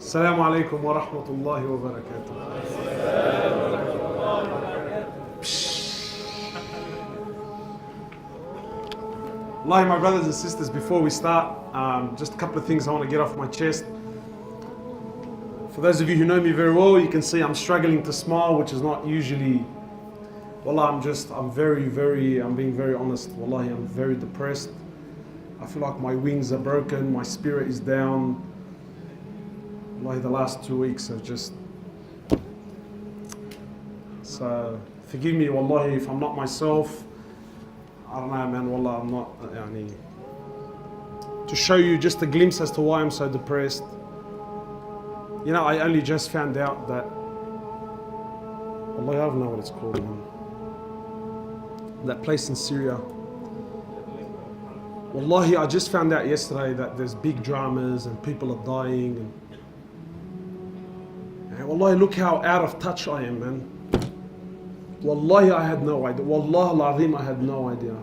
Assalamu alaikum wa rahmatullahi wa barakatuh. Wallahi, my brothers and sisters, before we start, just a couple of things I want to get off my chest. For those of you who know me very well, you can see I'm struggling to smile, which is not usually. Wallah, I'm being very honest. Wallahi, I'm very depressed. I feel like my wings are broken, my spirit is down. Wallahi, the last 2 weeks have just... So, forgive me, wallahi, if I'm not myself. I don't know, man, wallah, I'm not... To show you just a glimpse as to why I'm so depressed. You know, I only just found out that... Wallahi, I don't know what it's called, man. That place in Syria. Wallahi, I just found out yesterday that there's big dramas and people are dying. And wallahi, look how out of touch I am, man. Wallahi, I had no idea. Wallah al-azim, I had no idea.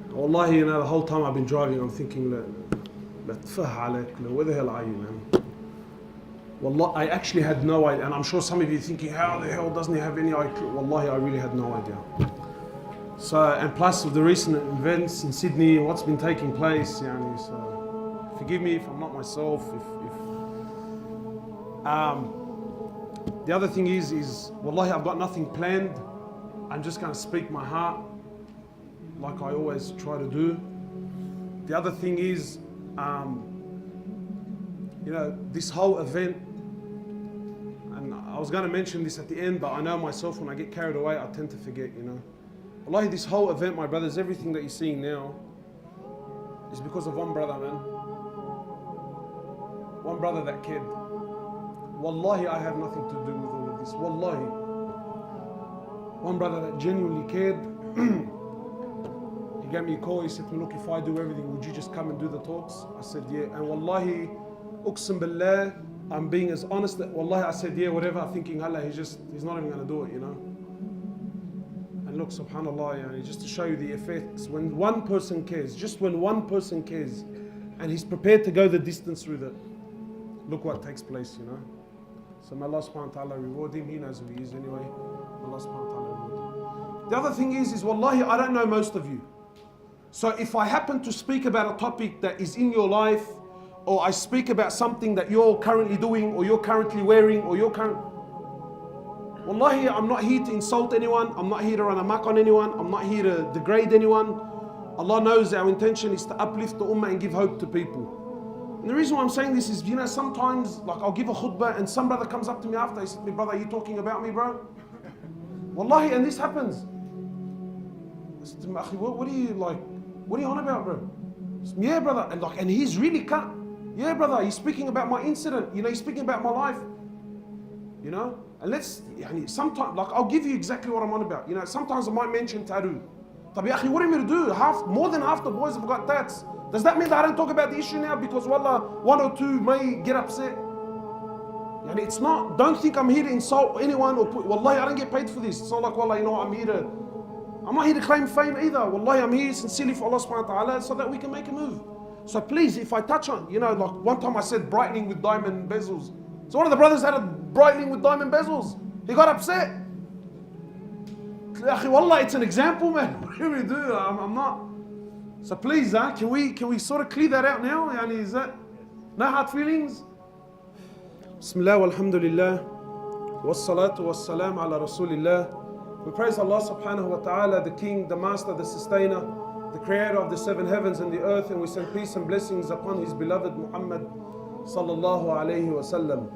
Wallahi, you know, the whole time I've been driving, I'm thinking, where the hell are you, man? Wallah, I actually had no idea. And I'm sure some of you are thinking, how the hell doesn't he have any idea? Wallahi, I really had no idea. So, and plus with the recent events in Sydney, what's been taking place, so forgive me if I'm not myself. The other thing is, wallahi, I've got nothing planned. I'm just going to speak my heart, like I always try to do. The other thing is, you know, this whole event, and I was going to mention this at the end, but I know myself, when I get carried away, I tend to forget, you know. Wallahi, this whole event, my brothers, everything that you're seeing now is because of one brother, man. One brother that cared. Wallahi, I have nothing to do with all of this. Wallahi. One brother that genuinely cared. He gave me a call, he said to me, look, if I do everything, would you just come and do the talks? I said, yeah. And wallahi, uqsim billah, I'm being as honest that, wallahi, I said, yeah, whatever, thinking, Allah, he's not even going to do it, you know. And look, subhanAllah, just to show you the effects, when one person cares, just when one person cares, and he's prepared to go the distance with it, look what takes place, you know. So may Allah subhanahu wa ta'ala reward him. He knows who he is anyway. Allah subhanahu wa ta'ala reward him. The other thing is wallahi, I don't know most of you. So if I happen to speak about a topic that is in your life, or I speak about something that you're currently doing, or you're currently wearing, or you're wallahi, I'm not here to insult anyone. I'm not here to run amok on anyone. I'm not here to degrade anyone. Allah knows our intention is to uplift the ummah and give hope to people. And the reason why I'm saying this is, you know, sometimes, like, I'll give a khutbah and some brother comes up to me after, he said to me, brother, are you talking about me, bro? Wallahi, and this happens. I said to him, what are you on about, bro? Said, yeah, brother. And he's really cut. Yeah, brother, he's speaking about my incident. You know, he's speaking about my life. You know? And sometimes, like, I'll give you exactly what I'm on about. You know, sometimes I might mention tattoo. Tabi, akhi, what are you to do? More than half the boys have got tats. Does that mean that I don't talk about the issue now because, wallah, one or two may get upset? And it's not, don't think I'm here to insult anyone or put, wallahi, I don't get paid for this. It's not like, wallah, you know, I'm not here to claim fame either. Wallahi, I'm here sincerely for Allah subhanahu wa ta'ala so that we can make a move. So please, if I touch on, you know, like one time I said brightening with diamond bezels. So one of the brothers had a brightening with diamond bezels. He got upset. Wallah, it's an example, man. What do we do? I'm not. So please, can we sort of clear that out now? Is that no hard feelings? Bismillah walhamdulillah wassalatu wassalam ala rasulillah. We praise Allah subhanahu wa ta'ala, the King, the Master, the Sustainer, the Creator of the seven heavens and the earth, and we send peace and blessings upon His beloved Muhammad sallallahu alayhi wa sallam.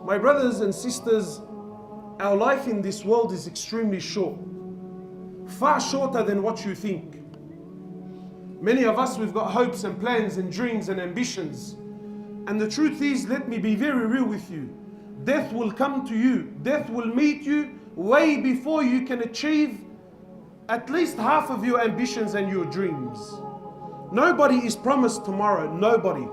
My brothers and sisters, our life in this world is extremely short, far shorter than what you think. Many of us, we've got hopes and plans and dreams and ambitions. And the truth is, let me be very real with you. Death will come to you. Death will meet you way before you can achieve at least half of your ambitions and your dreams. Nobody is promised tomorrow. Nobody.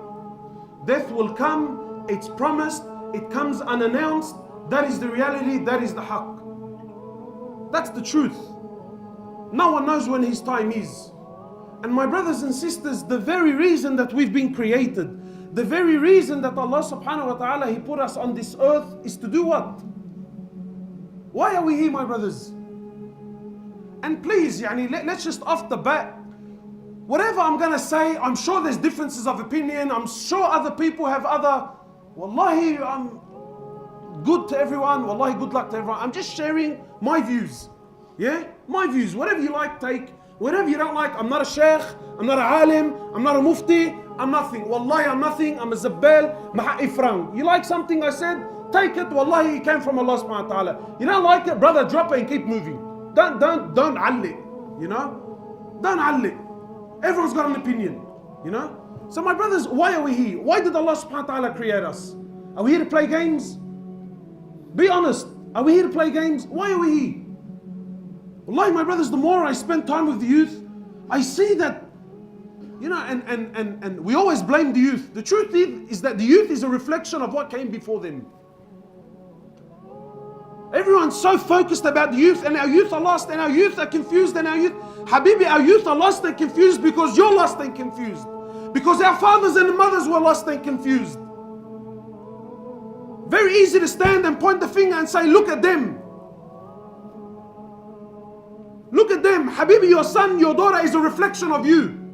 Death will come. It's promised. It comes unannounced. That is the reality. That is the haqq. That's the truth. No one knows when his time is. And my brothers and sisters, the very reason that we've been created, The very reason that Allah subhanahu wa ta'ala, He put us on this earth is to do what? Why are we here, my brothers? And please, let's just off the bat, whatever I'm going to say, I'm sure there's differences of opinion. I'm sure other people have other. Wallahi, I'm good to everyone. Wallahi, good luck to everyone. I'm just sharing my views. Yeah? My views. Whatever you like, take. Whatever you don't like, I'm not a sheikh. I'm not a alim. I'm not a mufti. I'm nothing. Wallahi, I'm nothing. I'm a zabbal. Maha'i frank. You like something I said? Take it. Wallahi, it came from Allah subhanahu wa ta'ala. You don't like it, brother, drop it and keep moving. Don't alli. You know? Don't alli. Everyone's got an opinion, you know? So my brothers, why are we here? Why did Allah subhanahu wa ta'ala create us? Are we here to play games? Be honest. Are we here to play games? Why are we here? Wallahi, my brothers, the more I spend time with the youth, I see that, you know, and we always blame the youth. The truth is that the youth is a reflection of what came before them. Everyone's so focused about the youth, and our youth are lost, and our youth are confused, and our youth, Habibi, our youth are lost and confused because you're lost and confused. Because our fathers and mothers were lost and confused. Very easy to stand and point the finger and say, look at them. Look at them. Habibi, your son, your daughter is a reflection of you.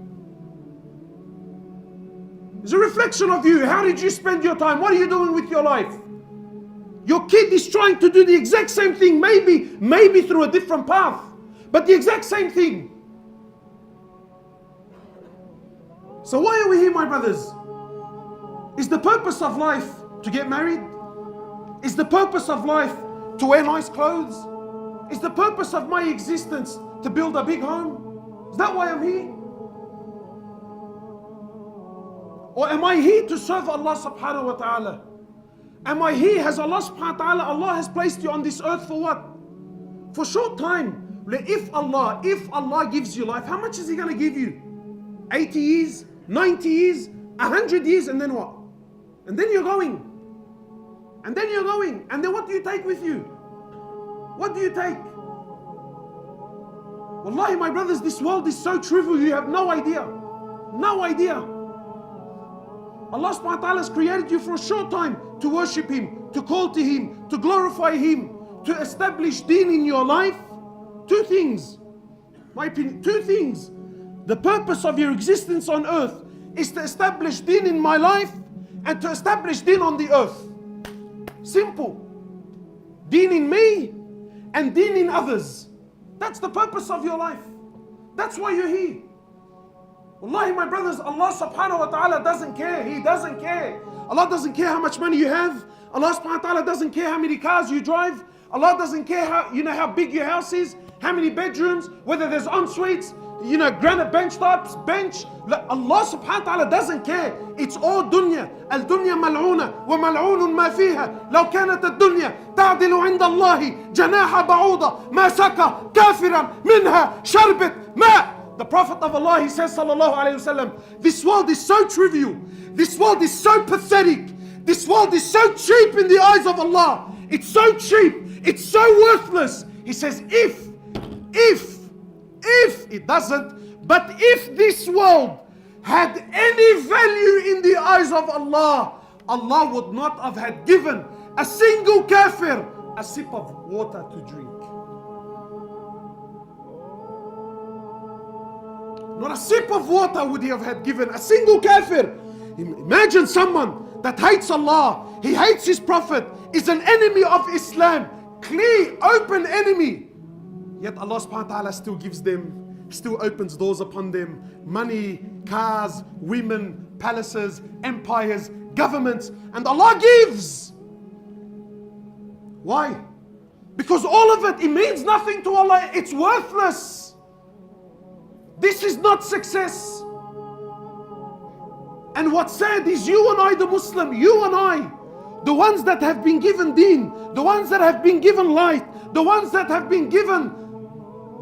It's a reflection of you. How did you spend your time? What are you doing with your life? Your kid is trying to do the exact same thing, maybe through a different path, but the exact same thing. So why are we here, my brothers? Is the purpose of life to get married? Is the purpose of life to wear nice clothes? Is the purpose of my existence to build a big home? Is that why I'm here? Or am I here to serve Allah subhanahu wa ta'ala? Am I here? Has Allah subhanahu wa ta'ala, Allah has placed you on this earth for what? For short time. If Allah gives you life, how much is He going to give you? 80 years, 90 years, 100 years, and then what? And then you're going. And then you're going. And then what do you take with you? What do you take? Wallahi, my brothers, this world is so trivial, you have no idea. No idea. Allah subhanahu wa ta'ala has created you for a short time to worship Him, to call to Him, to glorify Him, to establish deen in your life. Two things. My opinion, two things. The purpose of your existence on earth is to establish deen in my life and to establish deen on the earth. Simple. Deen in me and deen in others. That's the purpose of your life. That's why you're here. Wallahi, my brothers, Allah subhanahu wa ta'ala doesn't care. He doesn't care. Allah doesn't care how much money you have. Allah subhanahu wa ta'ala doesn't care how many cars you drive. Allah doesn't care how big your house is, how many bedrooms, whether there's en-suites, granite bench tops, bench. Allah subhanahu wa ta'ala doesn't care. It's all dunya. Al-dunya mal'una wa mal'unun ma fiha. Law kanat ad-dunya ta'dilu 'inda Allahi janaha ba'uda ma saka kafiran minha sharbat ma. The Prophet of Allah, he says, sallallahu alayhi wasallam, this world is so trivial. This world is so pathetic. This world is so cheap in the eyes of Allah. It's so cheap. It's so worthless. He says, if it doesn't, but if this world had any value in the eyes of Allah, Allah would not have had given a single kafir a sip of water to drink. Not a sip of water would He have had given a single kafir. Imagine someone that hates Allah, he hates His Prophet, is an enemy of Islam, clear, open enemy. Yet Allah subhanahu wa ta'ala still gives them, still opens doors upon them, money, cars, women, palaces, empires, governments, and Allah gives. Why? Because all of it means nothing to Allah. It's worthless. This is not success. And what's sad is you and I, the Muslim, you and I, the ones that have been given deen, the ones that have been given light, the ones that have been given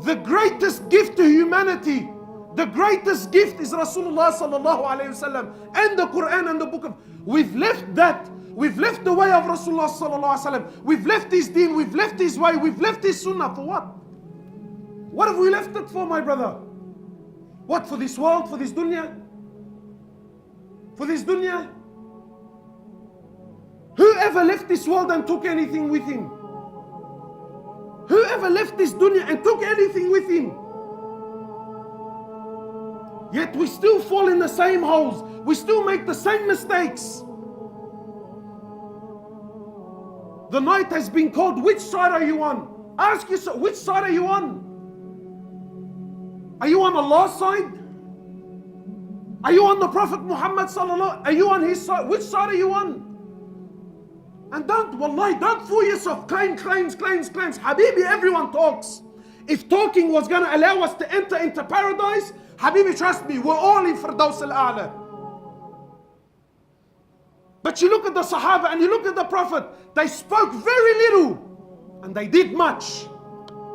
the greatest gift to humanity. The greatest gift is Rasulullah sallallahu alayhi wasallam and the Quran and the book of. We've left that. We've left the way of Rasulullah sallallahu alayhi wasallam. We've left His deen. We've left His way. We've left His sunnah. For what? What have we left it for, my brother? What, for this world? For this dunya? For this dunya? Whoever left this world and took anything with him? Whoever left this dunya and took anything with him? Yet we still fall in the same holes. We still make the same mistakes. The night has been called. Which side are you on? Ask yourself, which side are you on? Are you on Allah's side? Are you on the Prophet Muhammad sallallahu? Are you on his side? Which side are you on? And wallahi, don't fool yourself. Claims. Habibi, everyone talks. If talking was going to allow us to enter into paradise, Habibi, trust me, we're all in Firdaus al-A'la. But you look at the Sahaba and you look at the Prophet, they spoke very little and they did much.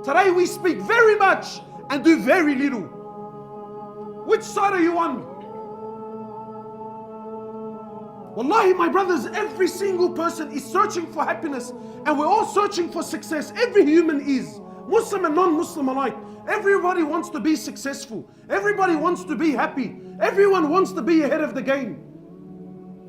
Today we speak very much and do very little. Which side are you on? Wallahi, my brothers, every single person is searching for happiness and we're all searching for success. Every human is. Muslim and non-Muslim alike. Everybody wants to be successful. Everybody wants to be happy. Everyone wants to be ahead of the game.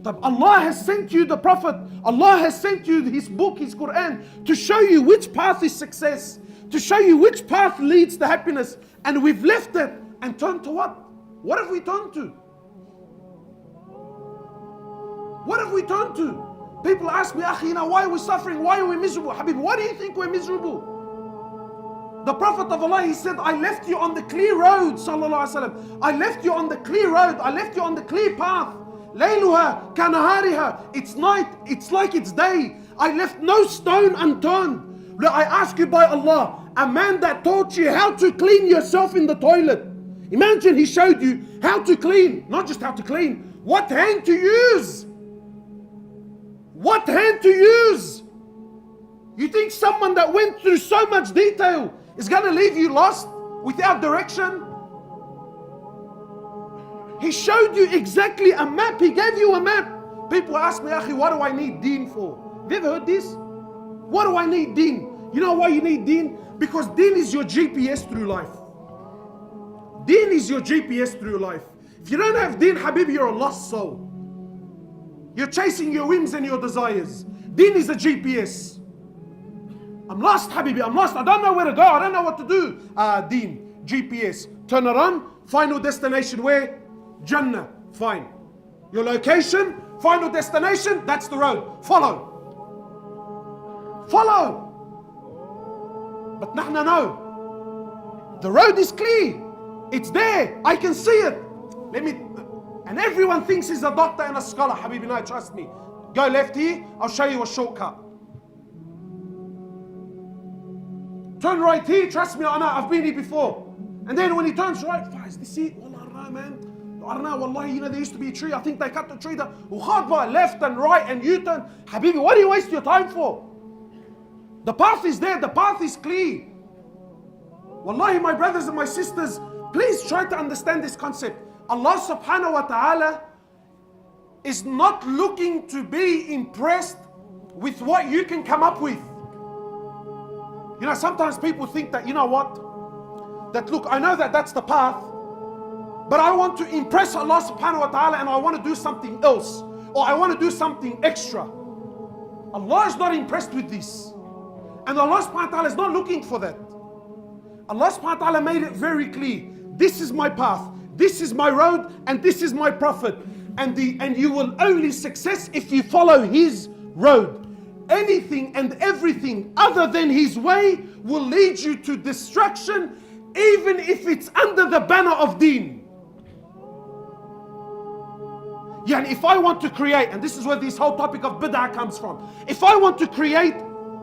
Allah has sent you the Prophet. Allah has sent you His book, His Quran, to show you which path is success, to show you which path leads to happiness. And we've left it and turned to what? What have we turned to? What have we turned to? People ask me, Akhi, why are we suffering? Why are we miserable? Habib, why do you think we're miserable? The Prophet of Allah, he said, I left you on the clear road, sallallahu alaihi wasallam. I left you on the clear road. I left you on the clear path. Layluha kanahariha. It's night, it's like it's day. I left no stone unturned. I ask you by Allah, a man that taught you how to clean yourself in the toilet. Imagine he showed you how to clean, not just how to clean, what hand to use. What hand to use? You think someone that went through so much detail is going to leave you lost without direction? He showed you exactly a map. He gave you a map. People ask me, Akhi, what do I need deen for? Have you ever heard this? What do I need deen? You know why you need deen? Because deen is your GPS through life. Deen is your GPS through life. If you don't have deen, Habib, you're a lost soul. You're chasing your whims and your desires. Deen is a GPS. I'm lost, Habibi, I'm lost. I don't know where to go. I don't know what to do. Deen, GPS. Turn around, final destination where? Jannah. Fine. Your location, final destination, that's the road. Follow. Follow. But nahna no. The road is clear. It's there. I can see it. And everyone thinks he's a doctor and a scholar. Habibi, no, trust me. Go left here, I'll show you a shortcut. Turn right here, trust me, I know, I've been here before. And then when he turns right, is this it? Wallah, I don't know, man. I don't know, wallahi, there used to be a tree. I think they cut the tree down. Left and right and U-turn. Habibi, what do you waste your time for? The path is there, the path is clear. Wallahi, my brothers and my sisters, please try to understand this concept. Allah subhanahu wa ta'ala is not looking to be impressed with what you can come up with. You know, sometimes people think that, you know what? That look, I know that that's the path, but I want to impress Allah subhanahu wa ta'ala and I want to do something else. Or I want to do something extra. Allah is not impressed with this. And Allah subhanahu wa ta'ala is not looking for that. Allah subhanahu wa ta'ala made it very clear. This is my path. This is my road and this is my Prophet. And you will only success if you follow his road. Anything and everything other than his way will lead you to destruction, even if it's under the banner of deen. Yeah, and if I want to create, and this is where this whole topic of bid'ah comes from. If I want to create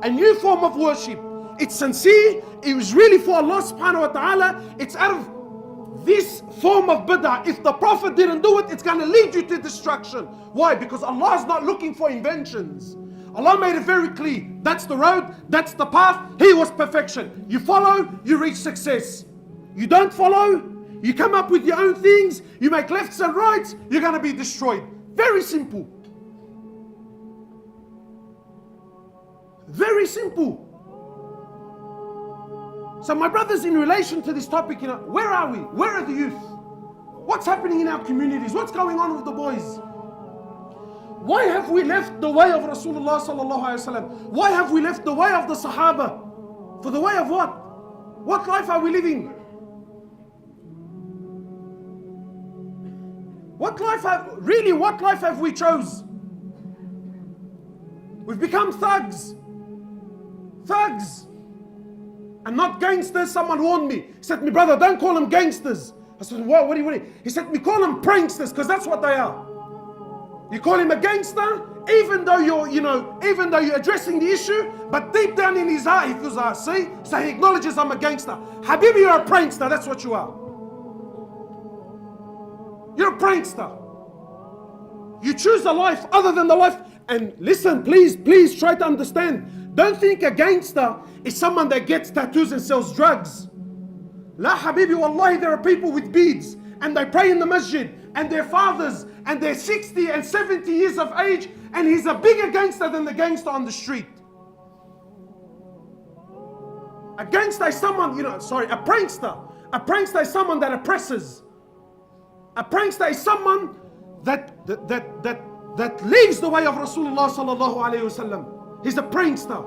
a new form of worship, it's sincere, it was really for Allah subhanahu wa ta'ala, it's out of this form of bid'ah. If the Prophet didn't do it, it's going to lead you to destruction. Why? Because Allah is not looking for inventions. Allah made it very clear. That's the road, that's the path. He was perfection. You follow, you reach success. You don't follow, you come up with your own things, you make lefts and rights, you're going to be destroyed. Very simple. Very simple. So my brothers, in relation to this topic, you know, where are we? Where are the youth? What's happening in our communities? What's going on with the boys? Why have we left the way of Rasulullah sallallahu alaihi wasallam? Why have we left the way of the Sahaba? For the way of what? What life are we living? What life have we chose? We've become thugs. Thugs. And not gangsters. Someone warned me. He said to me, brother, don't call them gangsters. I said, what do you? He said to me, call them pranksters, because that's what they are. You call him a gangster, even though you're addressing the issue, but deep down in his heart, he feels like, see? So he acknowledges I'm a gangster. Habibi, you're a prankster, that's what you are. You're a prankster. You choose a life other than the life. And listen, please try to understand. Don't think a gangster is someone that gets tattoos and sells drugs. La Habibi, wallahi, there are people with beads and they pray in the masjid and their fathers and they're 60 and 70 years of age, and he's a bigger gangster than the gangster on the street. A gangster is someone, a prankster. A prankster is someone that oppresses. A prankster is someone that leaves the way of Rasulullah sallallahu alaihi wasallam. He's a prankster.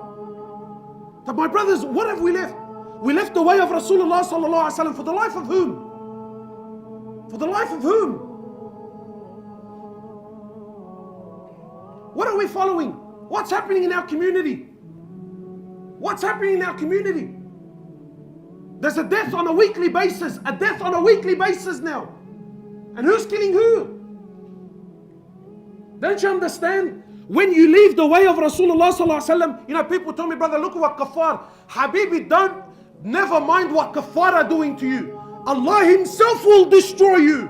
But my brothers, what have we left? We left the way of Rasulullah sallallahu alaihi wasallam for the life of whom? For the life of whom? What are we following? What's happening in our community? What's happening in our community? There's a death on a weekly basis. A death on a weekly basis now. And who's killing who? Don't you understand? When you leave the way of Rasulullah sallallahu alaihi wasallam, people tell me, brother, look at what kafar. Habibi, never mind what kafar are doing to you. Allah Himself will destroy you.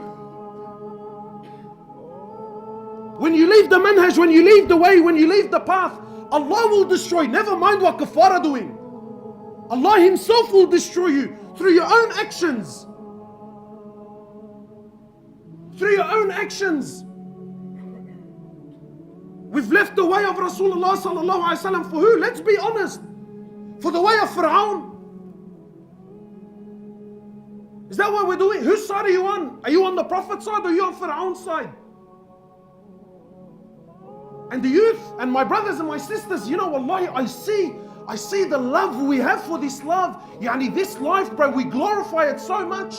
When you leave the manhaj, when you leave the way, when you leave the path, Allah will destroy. Never mind what kafar are doing. Allah Himself will destroy you through your own actions. Through your own actions. We've left the way of Rasulullah sallallahu alaihi wasallam for who? Let's be honest. For the way of Fir'aun. Is that what we're doing? Whose side are you on? Are you on the Prophet's side or are you on Fir'aun's side? And the youth and my brothers and my sisters, wallahi, I see the love we have for this love. This life, bro, we glorify it so much.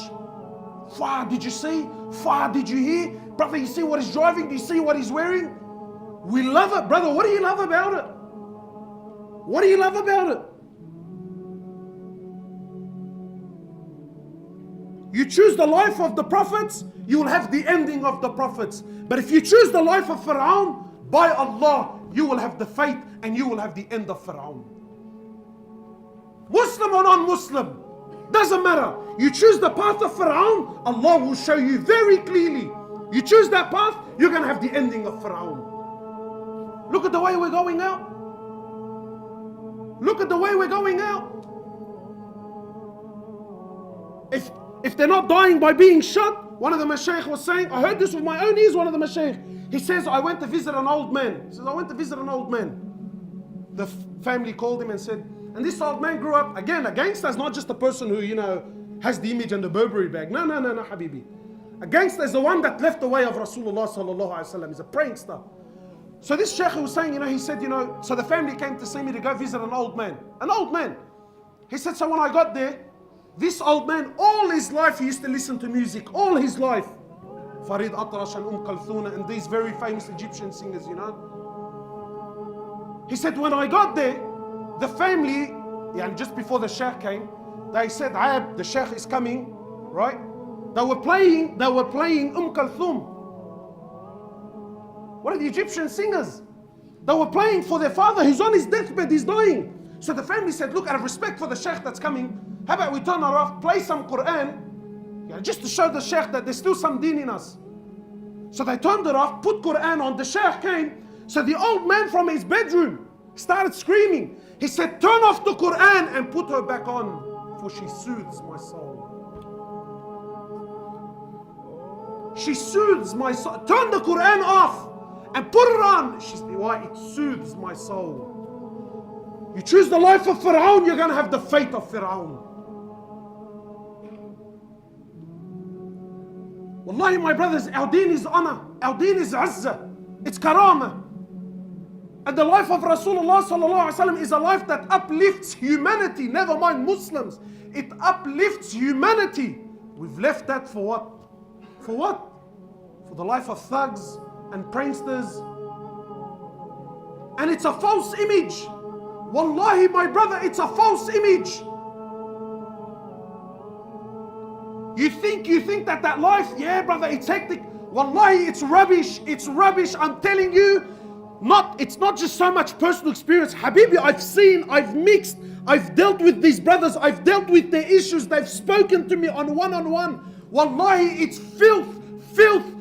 Far, did you see? Far, did you hear? Brother, you see what he's driving? Do you see what he's wearing? We love it, brother. What do you love about it? What do you love about it? You choose the life of the prophets, you will have the ending of the prophets. But if you choose the life of Fir'aun, by Allah, you will have the fate and you will have the end of Fir'aun. Muslim or non-Muslim, doesn't matter. You choose the path of Fir'aun, Allah will show you very clearly. You choose that path, you're going to have the ending of Fir'aun. Look at the way we're going out. Look at the way we're going out. If they're not dying by being shot, one of the mashaykh was saying, I heard this with my own ears, one of the mashaykh. He says, I went to visit an old man. He says, I went to visit an old man. The family called him and said, and this old man grew up, again, a gangster is not just a person who, has the image and the Burberry bag. No, Habibi. A gangster is the one that left the way of Rasulullah sallallahu alaihi wasallam. He's a prankster. So this sheikh was saying, he said, so the family came to see me to go visit an old man. An old man. He said, so when I got there, this old man, all his life, he used to listen to music. All his life. Farid Atrash and Kalthuna and these very famous Egyptian singers, He said, when I got there, the family, just before the sheikh came, they said, the sheikh is coming, right? They were playing Kalthum. One of the Egyptian singers. They were playing for their father who's on his deathbed, he's dying. So the family said, look, out of respect for the sheikh that's coming, how about we turn her off, play some Quran, just to show the sheikh that there's still some deen in us. So they turned it off, put Quran on, the sheikh came. So the old man from his bedroom started screaming. He said, turn off the Quran and put her back on, for she soothes my soul. She soothes my soul. Turn the Quran off and put it on. She said, why? It soothes my soul. You choose the life of Fir'aun, you're going to have the fate of Fir'aun. Wallahi, my brothers, our deen is honor. Our deen is izzah. It's karama. And the life of Rasulullah sallallahu alaihi wasallam is a life that uplifts humanity, never mind Muslims. It uplifts humanity. We've left that for what? For what? For the life of thugs and pranksters. And it's a false image. Wallahi, my brother, it's a false image. You think that life, yeah, brother, it's hectic. Wallahi, it's rubbish. It's rubbish. I'm telling you. It's not just so much personal experience. Habibi, I've seen, I've mixed, I've dealt with these brothers, I've dealt with their issues, they've spoken to me on one-on-one. Wallahi, it's filth,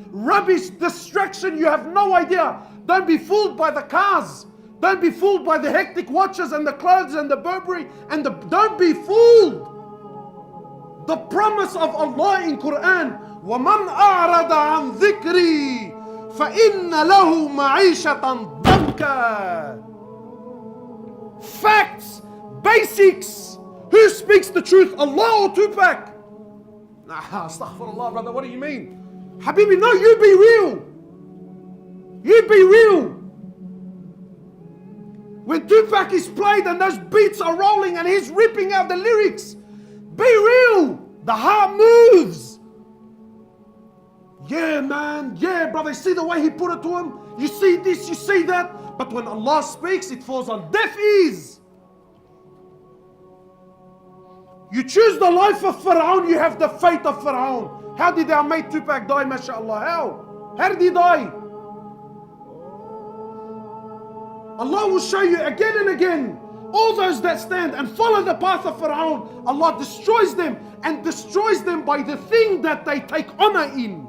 rubbish, distraction, you have no idea. Don't be fooled by the cars. Don't be fooled by the hectic watches and the clothes and the Burberry don't be fooled. The promise of Allah in Quran, وَمَنْ أَعْرَضَ عَنْ ذِكْرِي فَإِنَّ لَهُ مَعِيشَةً ضَنْكًا. Facts, basics. Who speaks the truth, Allah or Tupac? Nah, astaghfirullah, brother, what do you mean? Habibi, no, you be real. You be real. When Tupac is played and those beats are rolling and he's ripping out the lyrics, be real. The heart moves. Yeah, man. Yeah, brother. See the way he put it to him? You see this, you see that. But when Allah speaks, it falls on deaf ears. You choose the life of Pharaoh, you have the fate of Pharaoh. How did our mate Tupac die, mashallah? How? How did he die? Allah will show you again and again. All those that stand and follow the path of Pharaoh, Allah destroys them and destroys them by the thing that they take honor in.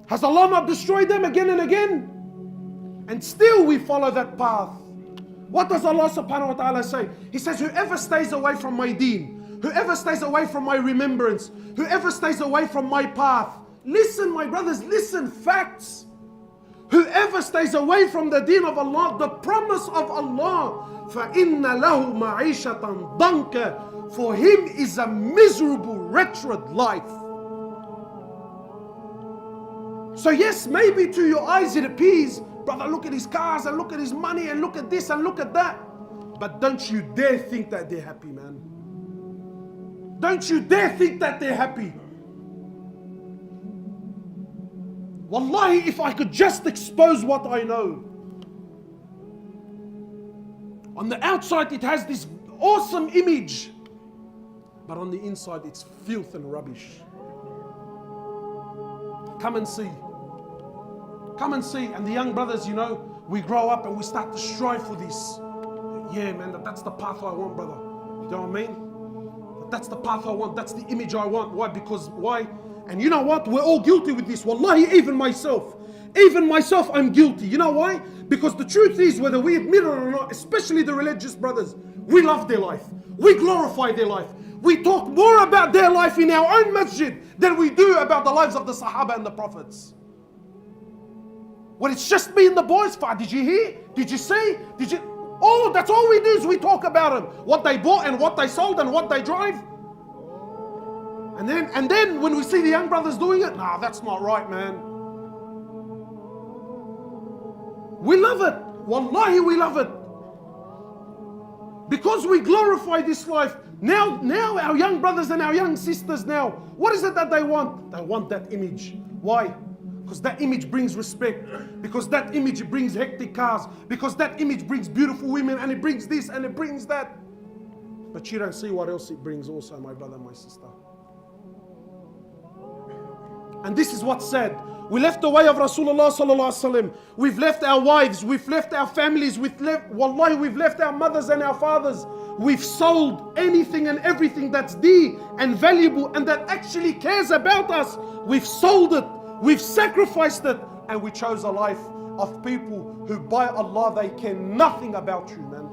Has Allah not destroyed them again and again? And still we follow that path. What does Allah subhanahu wa ta'ala say? He says, whoever stays away from my deen, whoever stays away from my remembrance, whoever stays away from my path. Listen, my brothers, listen, facts. Whoever stays away from the deen of Allah, the promise of Allah, فَإِنَّ لَهُ مَعِيشَةً ضَنْكًا. For him is a miserable, wretched life. So yes, maybe to your eyes it appears, brother, look at his cars and look at his money and look at this and look at that. But don't you dare think that they're happy, man. Don't you dare think that they're happy. Wallahi, if I could just expose what I know. On the outside it has this awesome image, but on the inside it's filth and rubbish. Come and see. Come and see. And the young brothers, you know, we grow up and we start to strive for this. Yeah, man, that's the path I want, brother. You know what I mean? That's the path I want. That's the image I want. Why? Because, why? And you know what? We're all guilty with this. Wallahi, even myself. Even myself, I'm guilty. You know why? Because the truth is, whether we admit it or not, especially the religious brothers, we love their life. We glorify their life. We talk more about their life in our own masjid than we do about the lives of the Sahaba and the Prophets. When it's just me and the boys, did you hear? Did you see? Did you? Oh, that's all we do is we talk about them. What they bought and what they sold and what they drive. And then when we see the young brothers doing it, nah, that's not right, man. We love it. Wallahi, we love it. Because we glorify this life. Now our young brothers and our young sisters now, what is it that they want? They want that image. Why? Because that image brings respect. Because that image brings hectic cars. Because that image brings beautiful women, and it brings this and it brings that. But you don't see what else it brings also, my brother and my sister. And this is what's sad. We left the way of Rasulullah sallallahu alaihi wasallam. We've left our wives. We've left our families. We've left our mothers and our fathers. We've sold anything and everything that's dear and valuable and that actually cares about us. We've sold it. We've sacrificed it. And we chose a life of people who, by Allah, they care nothing about you, man.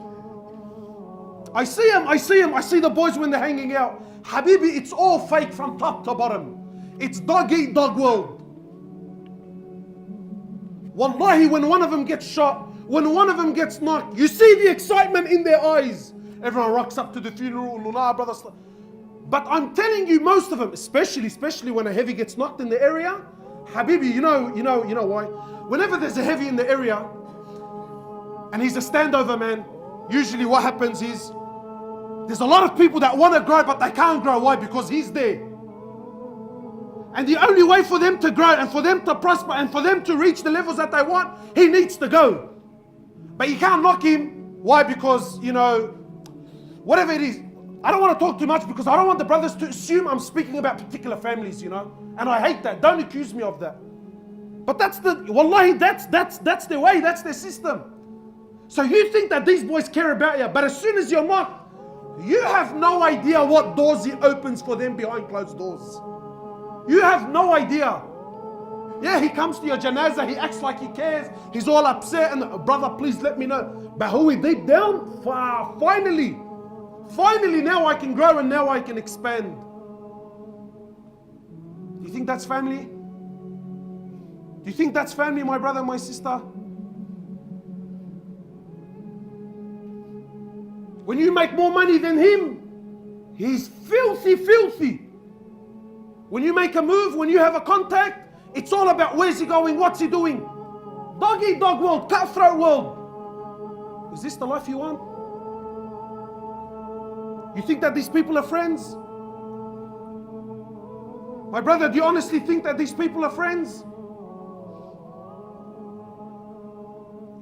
I see them. I see the boys when they're hanging out. Habibi, it's all fake from top to bottom. It's dog eat dog world. Wallahi, when one of them gets shot, when one of them gets knocked, you see the excitement in their eyes. Everyone rocks up to the funeral, brothers. But I'm telling you, most of them, especially when a heavy gets knocked in the area, Habibi, you know why? Whenever there's a heavy in the area, and he's a standover man, usually what happens is, there's a lot of people that want to grow, but they can't grow. Why? Because he's there. And the only way for them to grow, and for them to prosper, and for them to reach the levels that they want, he needs to go. But you can't knock him. Why? Because, whatever it is, I don't want to talk too much because I don't want the brothers to assume I'm speaking about particular families, and I hate that. Don't accuse me of that. But wallahi, that's their way, that's their system. So you think that these boys care about you, but as soon as you're not, you have no idea what doors he opens for them behind closed doors. You have no idea. Yeah, he comes to your janazah, he acts like he cares, he's all upset, and brother, please let me know. But who deep down, finally now I can grow and now I can expand. Do you think that's family? Do you think that's family, my brother, my sister? When you make more money than him, he's filthy. When you make a move, when you have a contact, it's all about where's he going, what's he doing. Dog eat dog world, cutthroat world. Is this the life you want? You think that these people are friends? My brother, do you honestly think that these people are friends?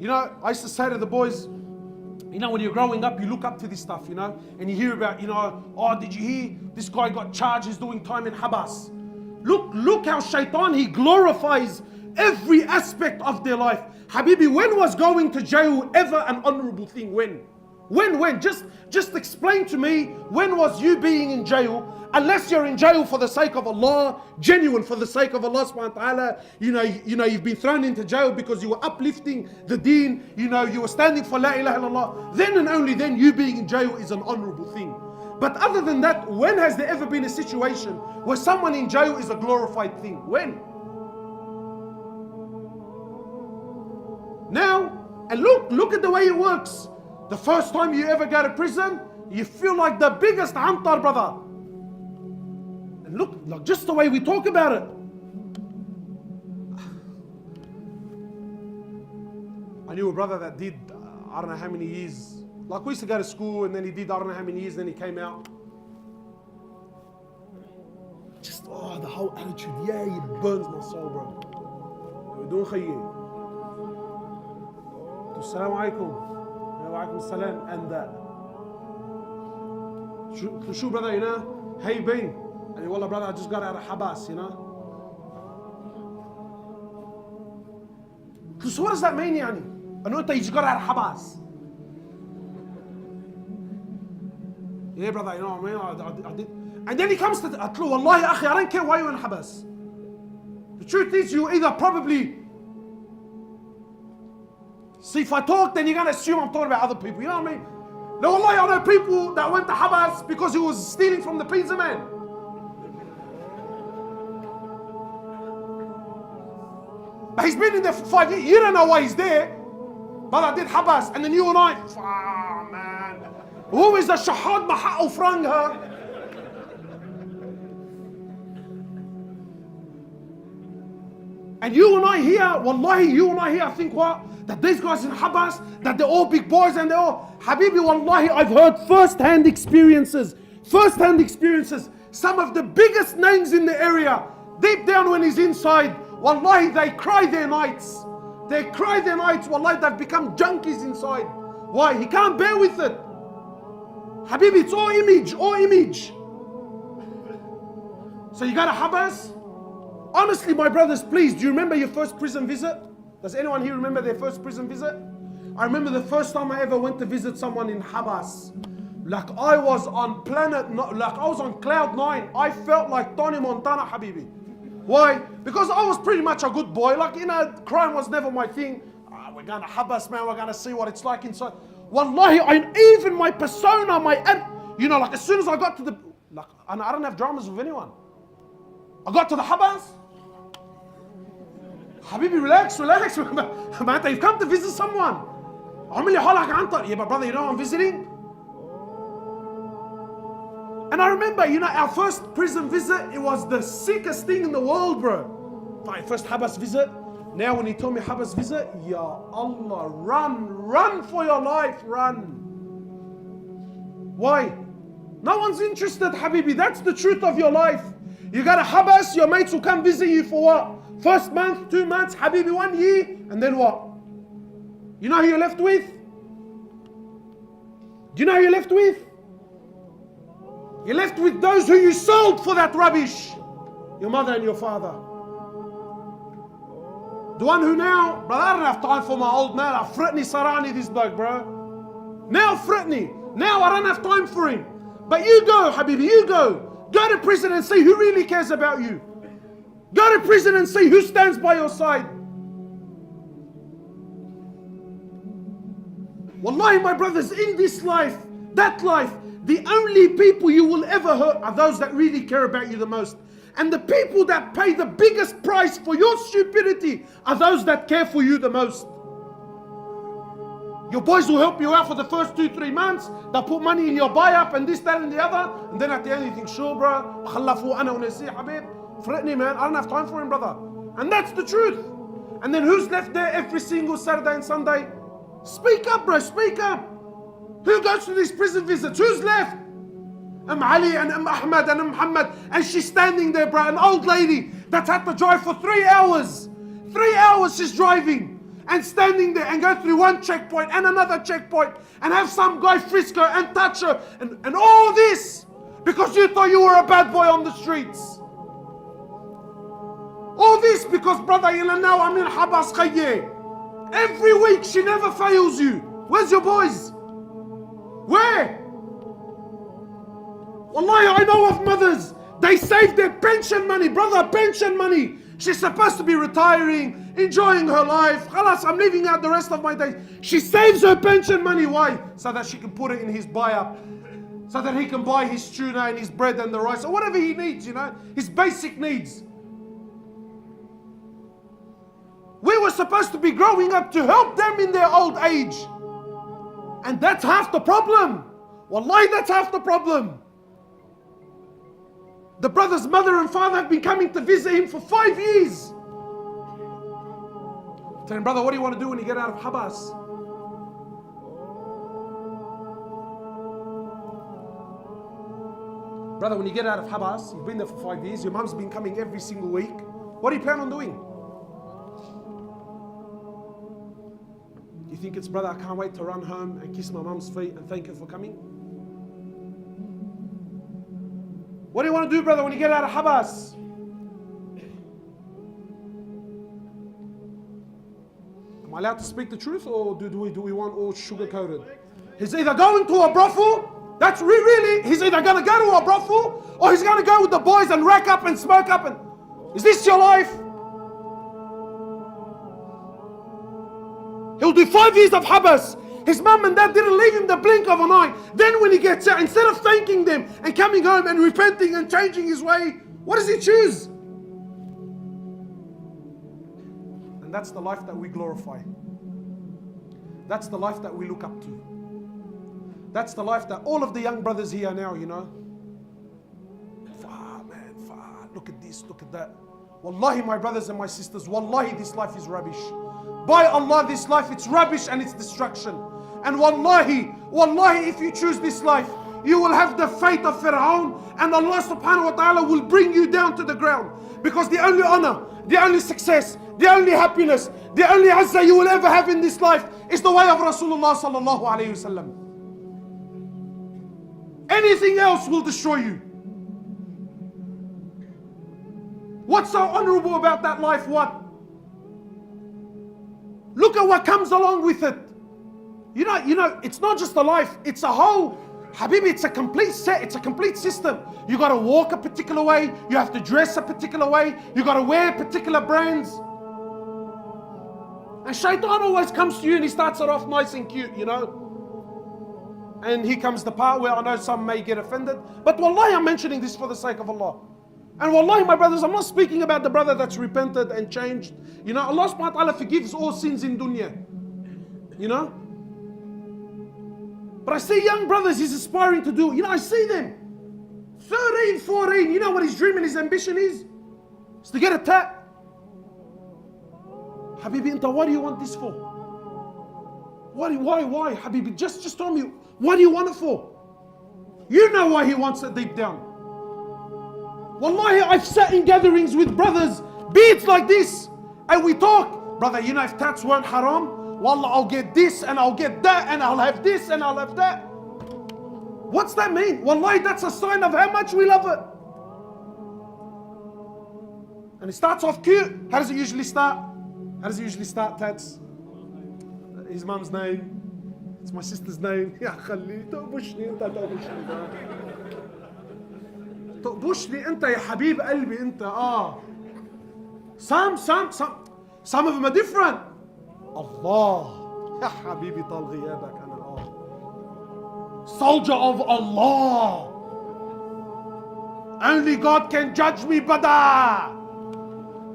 I used to say to the boys, when you're growing up, you look up to this stuff, and you hear about, oh, did you hear this guy got charged, he's doing time in Habas. Look how shaitan, he glorifies every aspect of their life. Habibi, when was going to jail ever an honorable thing? When? Just explain to me, when was you being in jail? Unless you're in jail for the sake of Allah, genuine for the sake of Allah subhanahu wa ta'ala, you've been thrown into jail because you were uplifting the deen, you were standing for la ilaha illallah, then and only then you being in jail is an honorable thing. But other than that, when has there ever been a situation where someone in jail is a glorified thing? When? Now, and look at the way it works. The first time you ever go to prison, you feel like the biggest antar, brother. And look, just the way we talk about it. I knew a brother that did, I don't know how many years. Like we used to go to school and then he did, I don't know how many years, then he came out. Just, the whole attitude, yeah, it burns my soul, bro. We're doing khayyir. Assalamu alaikum. Wa alaikum salam. And Shoo, brother, how you been? And wallah, brother, I just got out of Habas, So what does that mean, yani? I know that you just got out of Habas. Yeah, brother, what I mean? I did. And then he comes to, wallahi, akhi, I don't care why you're in Habas. The truth is, you either probably, see, if I talk, then you're going to assume I'm talking about other people, you know what I mean? No, wallahi, I know people that went to Habas because he was stealing from the pizza man. But he's been in there for 5 years. You don't know why he's there. But I did Habas, and then you and I, man. Who is the shahad maha'u franga? And you and I here, wallahi, you and I here, I think what? That these guys in Habas, that they're all big boys and they're all, Habibi, wallahi, I've heard first-hand experiences. Some of the biggest names in the area, deep down when he's inside, wallahi, they cry their nights. Wallahi, they've become junkies inside. Why? He can't bear with it. Habibi, it's all image. So you go to Habas? Honestly, my brothers, please, do you remember your first prison visit? Does anyone here remember their first prison visit? I remember the first time I ever went to visit someone in Habas. Like I was on cloud 9. I felt like Tony Montana, Habibi. Why? Because I was pretty much a good boy. Crime was never my thing. We're going to Habas, man. We're going to see what it's like inside. Wallahi, even my persona, as soon as I got to the, I don't have dramas with anyone. I got to the Habas. Habibi, relax. Man, you've come to visit someone. Yeah, but brother, I'm visiting. And I remember, our first prison visit, it was the sickest thing in the world, bro. First Habas visit. Now when he told me Habas visit, Ya Allah, run for your life, run. Why? No one's interested, Habibi. That's the truth of your life. You got a Habas, your mates will come visit you for what? First month, 2 months, Habibi, 1 year, and then what? You know who you're left with? Do you know who you're left with? You're left with those who you sold for that rubbish. Your mother and your father. The one who now, brother, I don't have time for my old man. I fritni sarani this bloke, bro. Now fritni. Now I don't have time for him. But you go, Habibi, you go. Go to prison and see who really cares about you. Go to prison and see who stands by your side. Wallahi, my brothers, in this life, that life, the only people you will ever hurt are those that really care about you the most. And the people that pay the biggest price for your stupidity are those that care for you the most. Your boys will help you out for the first 2-3 months. They'll put money in your buy-up and this, that and the other. And then at the end you think, sure bro, fretni man, I don't have time for him, brother. And that's the truth. And then who's left there every single Saturday and Sunday? Speak up, bro, speak up. Who goes to these prison visits? Who's left? Ali and Ahmed and Mohamed, and she's standing there, bro, an old lady that's had to drive for 3 hours. 3 hours she's driving and standing there and go through one checkpoint and another checkpoint and have some guy frisk her and touch her and all this because you thought you were a bad boy on the streets. All this because, brother, now I'm in Habas Khayye. Every week she never fails you. Where's your boys? Where? Wallahi, I know of mothers, they save their pension money, brother, pension money. She's supposed to be retiring, enjoying her life. Khalas, I'm leaving out the rest of my days. She saves her pension money. Why? So that she can put it in his buy-up. So that he can buy his tuna and his bread and the rice or whatever he needs, you know, his basic needs. We were supposed to be growing up to help them in their old age. And that's half the problem. Wallahi, that's half the problem. The brother's mother and father have been coming to visit him for 5 years. Tell him, brother, what do you want to do when you get out of Habas? Brother, when you get out of Habas, you've been there for 5 years, your mum's been coming every single week. What do you plan on doing? You think it's, brother, I can't wait to run home and kiss my mum's feet and thank her for coming? What do you want to do, brother, when you get out of Habas? Am I allowed to speak the truth, or do we want all sugar-coated? He's either going to a brothel, that's really, he's either going to go to a brothel, or he's going to go with the boys and rack up and smoke up. And is this your life? He'll do 5 years of Habas. His mum and dad didn't leave him the blink of an eye. Then when he gets out, instead of thanking them and coming home and repenting and changing his way, what does he choose? And that's the life that we glorify. That's the life that we look up to. That's the life that all of the young brothers here now, you know. Far, man, far. Look at this, look at that. Wallahi, my brothers and my sisters, wallahi, this life is rubbish. By Allah, this life, it's rubbish and it's destruction. And wallahi, if you choose this life, you will have the fate of Fir'aun, and Allah subhanahu wa ta'ala will bring you down to the ground. Because the only honor, the only success, the only happiness, the only azzah you will ever have in this life is the way of Rasulullah sallallahu alayhi wasallam. Anything else will destroy you. What's so honorable about that life? What? Look at what comes along with it. You know, it's not just a life, it's a whole, Habibi, it's a complete set, it's a complete system. You got to walk a particular way, you have to dress a particular way, you got to wear particular brands. And shaitan always comes to you and he starts it off nice and cute, you know. And here comes the part where I know some may get offended, but wallahi, I'm mentioning this for the sake of Allah. And wallahi, my brothers, I'm not speaking about the brother that's repented and changed. You know, Allah subhanahu wa ta'ala forgives all sins in dunya. You know? But I see young brothers he's aspiring to do. You know, I see them. 13, 14. You know what his dream and his ambition is? It's to get a tat. Habibi, what do you want this for? Why, Habibi? Just tell me, what do you want it for? You know why he wants it deep down. Wallahi, I've sat in gatherings with brothers, beads like this, and we talk. Brother, you know, if tats weren't haram, wallah, I'll get this and I'll get that and I'll have this and I'll have that. What's that mean? Wallahi, that's a sign of how much we love it. And it starts off cute. How does it usually start? Tats? His mum's name. It's my sister's name. Ya khalli, تقبشني انت تقبشني انت يا حبيب قلبي انت. Some of them are different. Allah. Ya habibi طال غيابك أنا Soldier of Allah. Only God can judge me, brother.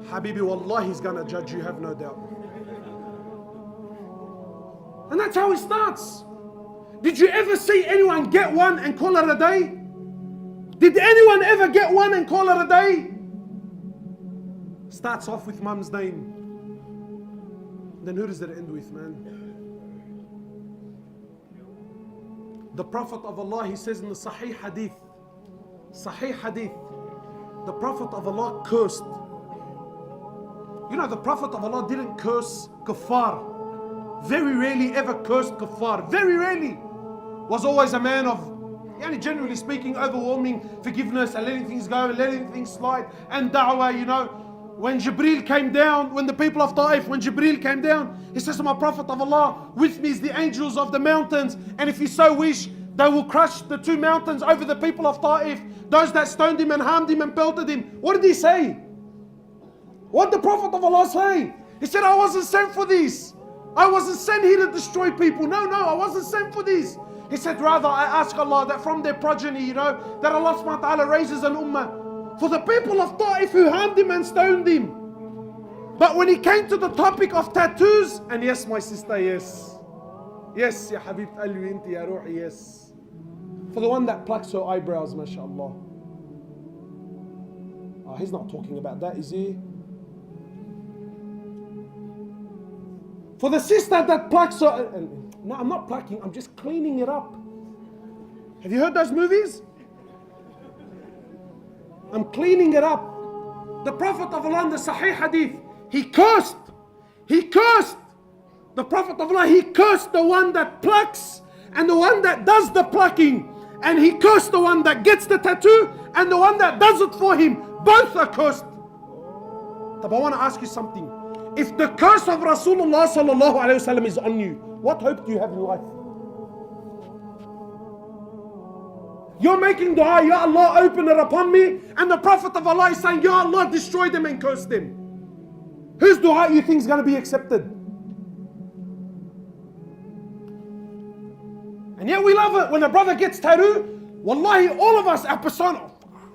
Habibi, wallahi, he's gonna judge you, have no doubt. And that's how it starts. Did you ever see anyone get one and call it a day? Did anyone ever get one and call it a day? Starts off with mum's name. Then who does it end with, man? The Prophet of Allah, he says in the Sahih Hadith, the Prophet of Allah cursed. You know, the Prophet of Allah didn't curse kuffar. Very rarely ever cursed kuffar. Very rarely. Was always a man of, generally speaking, overwhelming forgiveness and letting things go, letting things slide, and da'wah, you know. When Jibreel came down, when the people of Ta'if, when Jibreel came down, he says to my Prophet of Allah, with me is the angels of the mountains, and if you so wish, they will crush the two mountains over the people of Ta'if, those that stoned him and harmed him and pelted him. What did he say? What did the Prophet of Allah say? He said, I wasn't sent for this. I wasn't sent here to destroy people. No, I wasn't sent for this. He said, rather, I ask Allah that from their progeny, that Allah subhanahu wa ta'ala raises an ummah for the people of Ta'if who harmed him and stoned him. But when he came to the topic of tattoos, and yes, my sister, yes. Yes, ya habib alwi inti ya ruhi, yes. For the one that plucks her eyebrows, mashallah. He's not talking about that, is he? For the sister that plucks her... No, I'm not plucking, I'm just cleaning it up. Have you heard those movies? I'm cleaning it up. The Prophet of Allah in the Sahih Hadith, he cursed. The Prophet of Allah, he cursed the one that plucks and the one that does the plucking. And he cursed the one that gets the tattoo and the one that does it for him. Both are cursed. But I want to ask you something. If the curse of Rasulullah sallallahu alayhi wa sallam is on you, what hope do you have in life? You're making dua, Ya Allah, open it upon me, and the Prophet of Allah is saying, Ya Allah, destroy them and curse them. Whose dua you think is going to be accepted? And yet we love it. When a brother gets tattoo, wallahi, all of us, our persona,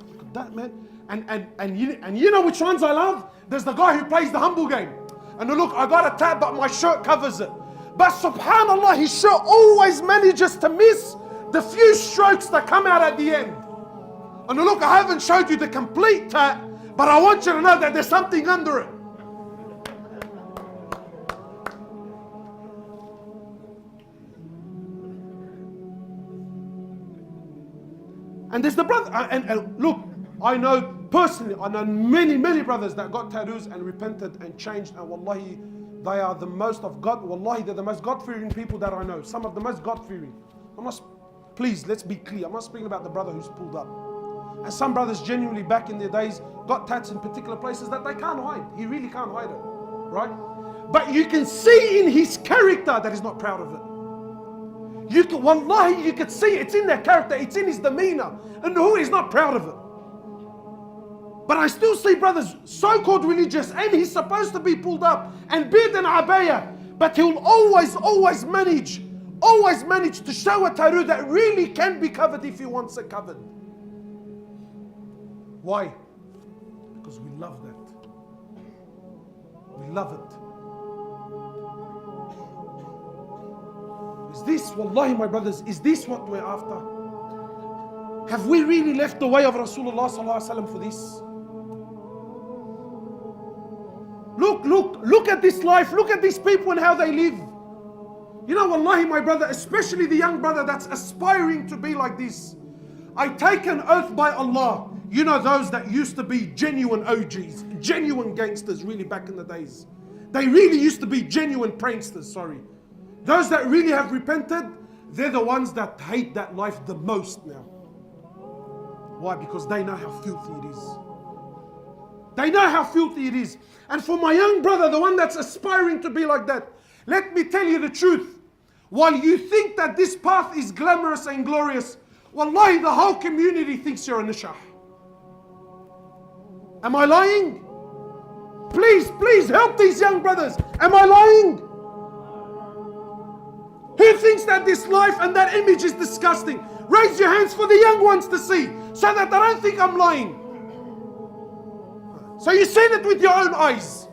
look at that, man. And you know which ones I love? There's the guy who plays the humble game. And look, I got a tat, but my shirt covers it. But subhanallah, his shirt always manages to miss the few strokes that come out at the end. And look, I haven't showed you the complete tat, but I want you to know that there's something under it. And there's the brother, and look, I know personally, I know many brothers that got tattoos and repented and changed, and wallahi, they are the most of God, wallahi, they're the most God-fearing people that I know. Some of the most God-fearing. Please, let's be clear. I'm not speaking about the brother who's pulled up. And some brothers genuinely back in their days got tats in particular places that they can't hide. He really can't hide it, right? But you can see in his character that he's not proud of it. Wallahi, you could see it's in their character, it's in his demeanor, and who is not proud of it. But I still see brothers so-called religious, and he's supposed to be pulled up and beard and abaya, but he'll always manage to show a tattoo that really can be covered if he wants it covered. Why? Because we love that. We love it. Is this, wallahi my brothers, is this what we're after? Have we really left the way of Rasulullah sallallahu alaihi wasallam for this? Look, look at this life, look at these people and how they live. You know, wallahi, my brother, especially the young brother that's aspiring to be like this, I take an oath by Allah. You know, those that used to be genuine OGs, genuine gangsters really back in the days. They really used to be genuine pranksters, sorry. Those that really have repented, they're the ones that hate that life the most now. Why? Because they know how filthy it is. They know how filthy it is. And for my young brother, the one that's aspiring to be like that, let me tell you the truth. While you think that this path is glamorous and glorious, wallahi, the whole community thinks you're a nishah. Am I lying? Please help these young brothers. Am I lying? Who thinks that this life and that image is disgusting? Raise your hands for the young ones to see, so that they don't think I'm lying. So you seen it with your own eyes.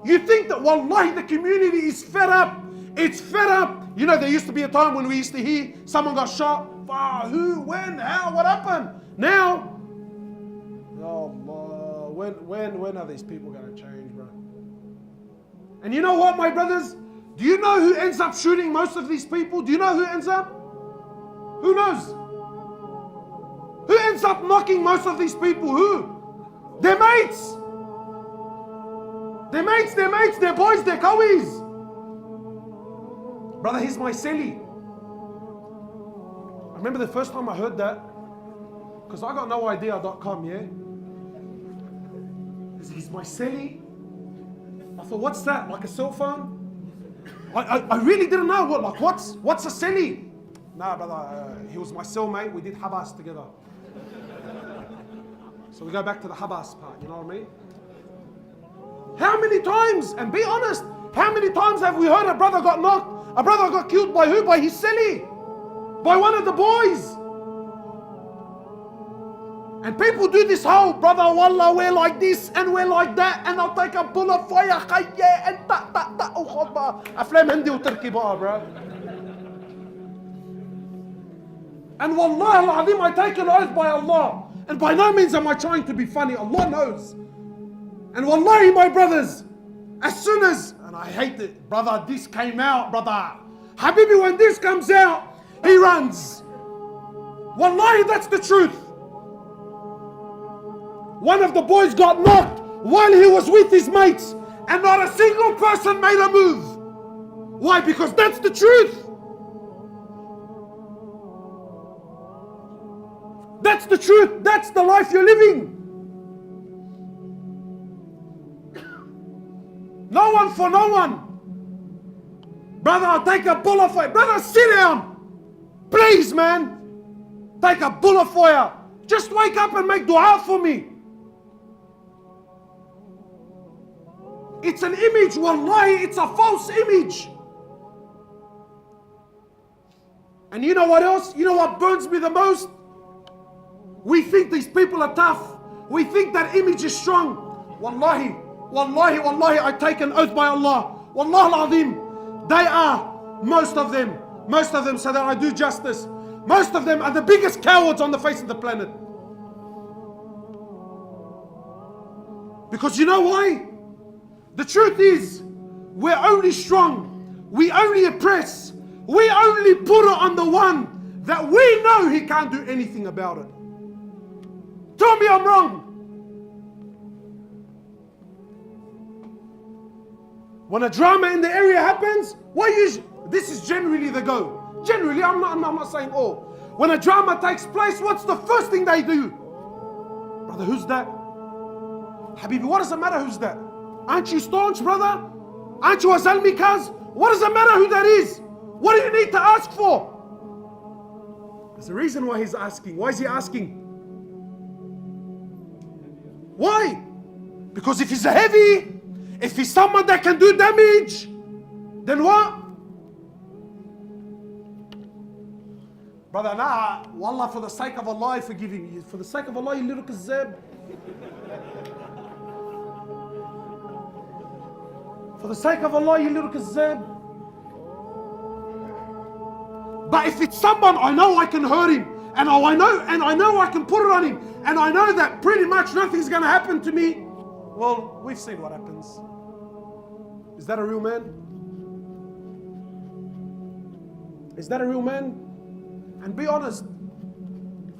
You think that, wallahi, the community is fed up. It's fed up. You know, there used to be a time when we used to hear someone got shot. Who, when, how, what happened? Now, oh Allah, when are these people going to change, bro? And you know what, my brothers? Do you know who ends up shooting most of these people? Do you know who ends up? Who knows? Who ends up knocking most of these people? Who? Their mates. Their mates, their boys, their cowies. Brother, he's my celly. I remember the first time I heard that, because I got noidea.com, yeah? He's my celly. I thought, what's that? Like a cell phone? I really didn't know what's a celly? Nah, brother, he was my cellmate. We did habas together. So we go back to the habas part, you know what I mean? How many times, and be honest, how many times have we heard a brother got knocked, a brother got killed by who? By his celly, by one of the boys. And people do this whole, brother, wallah, we're like this and we're like that, and I'll take a bullet for ya, khayya, and ta, oh, aflam hindi wa turki ba, bro. And wallahi al-azim, I take an oath by Allah, and by no means am I trying to be funny, Allah knows. And wallahi, my brothers, as soon as, and I hate it, brother, this came out, brother. Habibi, when this comes out, he runs. Wallahi, that's the truth. One of the boys got knocked while he was with his mates, and not a single person made a move. Why? Because that's the truth. That's the truth. That's the life you're living. No one for no one. Brother, I'll take a bullet for you. Brother, sit down. Please, man. Take a bullet for you. Just wake up and make dua for me. It's an image, wallahi, it's a false image. And you know what else? You know what burns me the most? We think these people are tough. We think that image is strong. Wallahi, I take an oath by Allah. Wallah al-azim, they are, most of them, so that I do justice, most of them are the biggest cowards on the face of the planet. Because you know why? The truth is, we're only strong, we only oppress, we only put it on the one that we know he can't do anything about it. Tell me I'm wrong. When a drama in the area happens, this is generally the go. Generally, I'm not saying all. When a drama takes place, what's the first thing they do? Brother, who's that? Habibi, what does it matter who's that? Aren't you staunch, brother? Aren't you a Zalmi cuz? What does it matter who that is? What do you need to ask for? There's a reason why he's asking. Why is he asking? Why? Because if he's a heavy, if he's someone that can do damage, then what? Brother, nah, wallah, for the sake of Allah, I forgive him. For the sake of Allah, you little kazzab. For the sake of Allah, you little kazzab. But if it's someone I know I can hurt him, and I know I can put it on him, and I know that pretty much nothing's going to happen to me, Well, we've seen what happens. Is that a real man? Is that a real man? And be honest,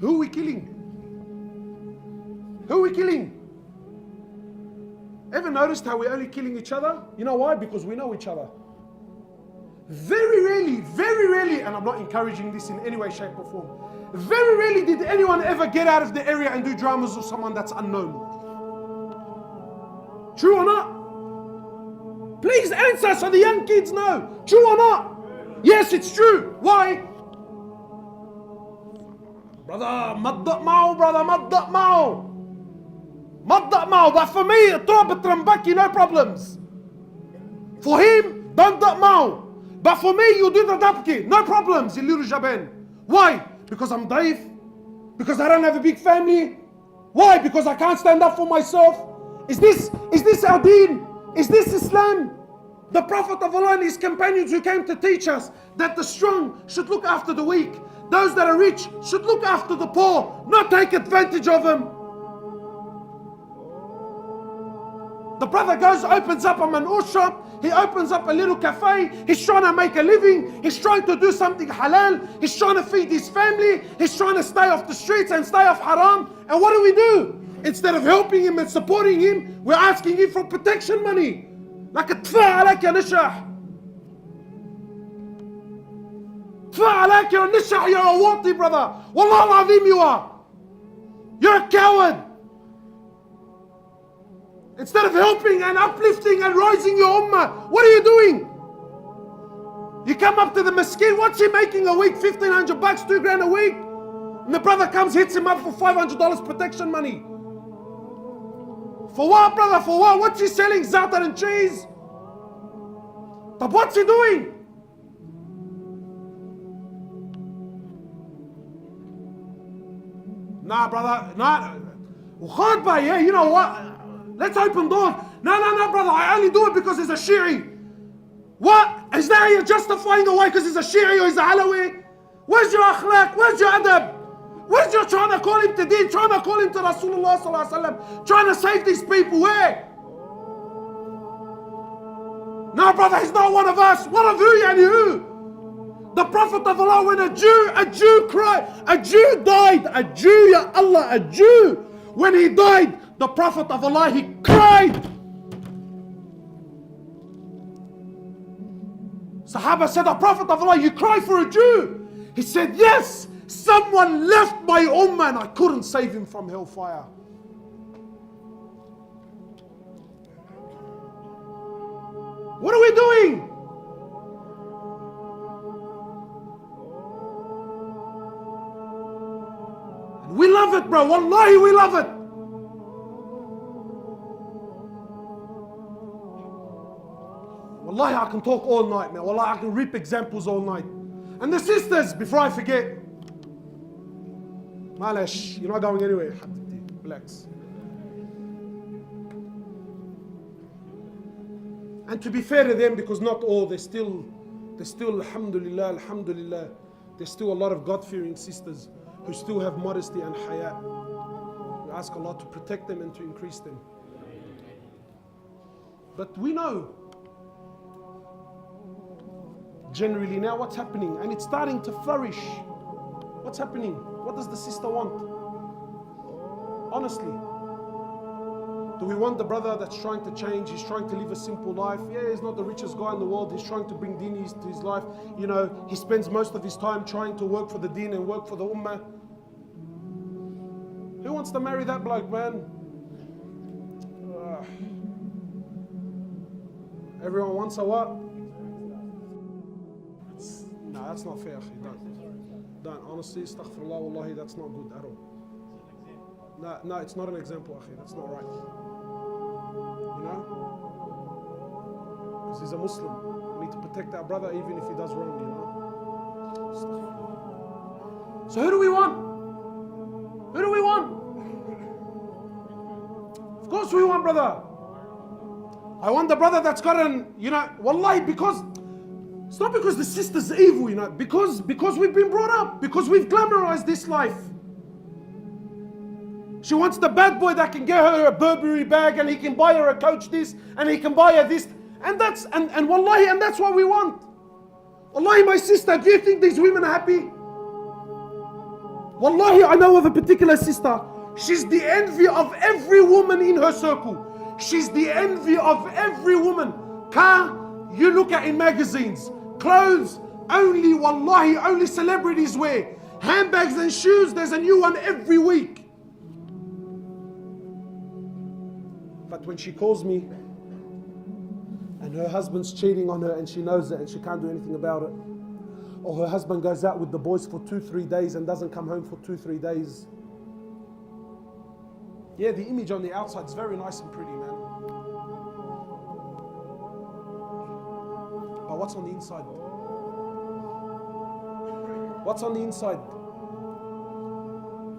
who are we killing? Who are we killing? Ever noticed how we're only killing each other? You know why? Because we know each other. Very rarely, and I'm not encouraging this in any way, shape or form, very rarely did anyone ever get out of the area and do dramas with someone that's unknown. True or not? Please answer so the young kids know. True or not? Yes, it's true. Why? Brother, maddaq ma'o, brother, maddaq ma'o. Maddaq ma'o. But for me, Turab Trambaki, no problems. For him, don't daq ma'o. But for me, you do the dabki, no problems, you little jaban. Why? Because I'm daif? Because I don't have a big family? Why? Because I can't stand up for myself? Is this our deen? Is this Islam? The Prophet of Allah and his companions who came to teach us that the strong should look after the weak. Those that are rich should look after the poor, not take advantage of them. The brother goes, opens up a manur shop, he opens up a little cafe, he's trying to make a living, he's trying to do something halal, he's trying to feed his family, he's trying to stay off the streets and stay off haram. And what do? Instead of helping him and supporting him, we're asking him for protection money. Like a tfa alak ya nishah. Tfa alak ya nishah, you're a wati brother. Wallah al-azim you are. You're a coward. Instead of helping and uplifting and rising your ummah, what are you doing? You come up to the masjid, what's he making a week? $1,500, $2,000 a week? And the brother comes, hits him up for $500 protection money. For what, brother? For what? What's he selling? Za'atar and cheese? But what's he doing? Nah, brother, nah. Yeah, you know what? Let's open doors. No, brother, I only do it because he's a Shi'i. What? Is that how you're justifying away because he's a Shi'i or he's a Alawi? Where's your akhlaq? Where's your adab? Where's your trying to call him to deen? Trying to call him to Rasulullah sallallahu alaihi wasallam? Trying to save these people? Where? No, brother, he's not one of us. One of who, yani who? The Prophet of Allah, when a Jew cried, a Jew died, a Jew, ya Allah, a Jew. When he died, the Prophet of Allah, he cried. Sahaba said, the Prophet of Allah, you cry for a Jew? He said, yes, someone left my ummah and I couldn't save him from hellfire. What are we doing? We love it, bro. Wallahi, we love it. Wallahi, I can talk all night, man. Wallahi, I can reap examples all night. And the sisters, before I forget, Malish, you're not going anywhere. Relax. And to be fair to them, because not all, they're still, alhamdulillah, there's still a lot of God-fearing sisters who still have modesty and haya. We ask Allah to protect them and to increase them. But we know, generally now what's happening, and it's starting to flourish. What's happening? What does the sister want? Honestly. Do we want the brother that's trying to change, he's trying to live a simple life? Yeah, he's not the richest guy in the world, he's trying to bring deen to his life. You know, he spends most of his time trying to work for the deen and work for the ummah. Who wants to marry that bloke, man? Everyone wants a what? No, that's not fair. Don't. Honestly, astaghfirullah, wallahi, that's not good at all. No, it's not an example, akhi. That's not right. You know? Because he's a Muslim. We need to protect our brother even if he does wrong, you know? So who do we want? Who do we want? Of course we want, brother. I want the brother that's got an, you know, wallahi, because it's not because the sister's evil, you know, because we've been brought up, because we've glamorized this life. She wants the bad boy that can get her a Burberry bag and he can buy her a Coach this and he can buy her this. And that's wallahi, and that's what we want. Wallahi, my sister, do you think these women are happy? Wallahi, I know of a particular sister. She's the envy of every woman in her circle. She's the envy of every woman. Car, you look at in magazines. Clothes, only wallahi, only celebrities wear. Handbags and shoes, there's a new one every week. But when she calls me and her husband's cheating on her and she knows it and she can't do anything about it, or her husband goes out with the boys for 2-3 days and doesn't come home for 2-3 days. Yeah, the image on the outside is very nice and pretty, man. But what's on the inside? What's on the inside?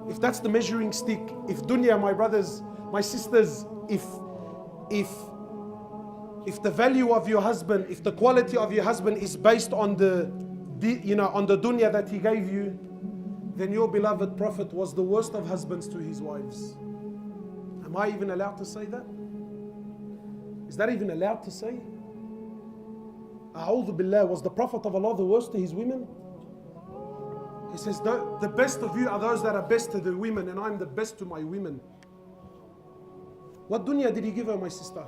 If that's the measuring stick, if dunya, my brothers, my sisters, if the value of your husband, if the quality of your husband is based on the dunya that he gave you, then your beloved Prophet was the worst of husbands to his wives. Am I even allowed to say that? Is that even allowed to say? A'udhu billah, was the Prophet of Allah the worst to his women? He says, the best of you are those that are best to the women, and I'm the best to my women. What dunya did he give her, my sister?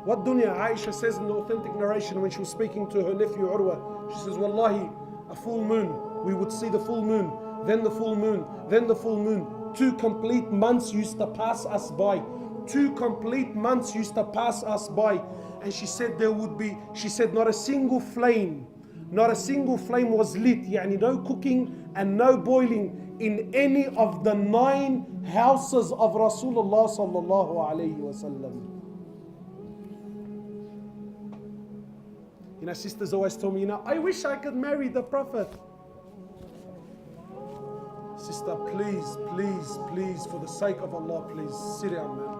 What dunya? Aisha says in the authentic narration when she was speaking to her nephew Urwa, she says, Wallahi, a full moon, we would see the full moon, then the full moon, then the full moon. 2 complete months used to pass us by. 2 complete months used to pass us by. And she said not a single flame was lit, yani no cooking and no boiling in any of the 9 houses of Rasulullah sallallahu alayhi wasallam. Sisters always tell me, I wish I could marry the Prophet. Sister, please, please, please, for the sake of Allah, please, sit down, man.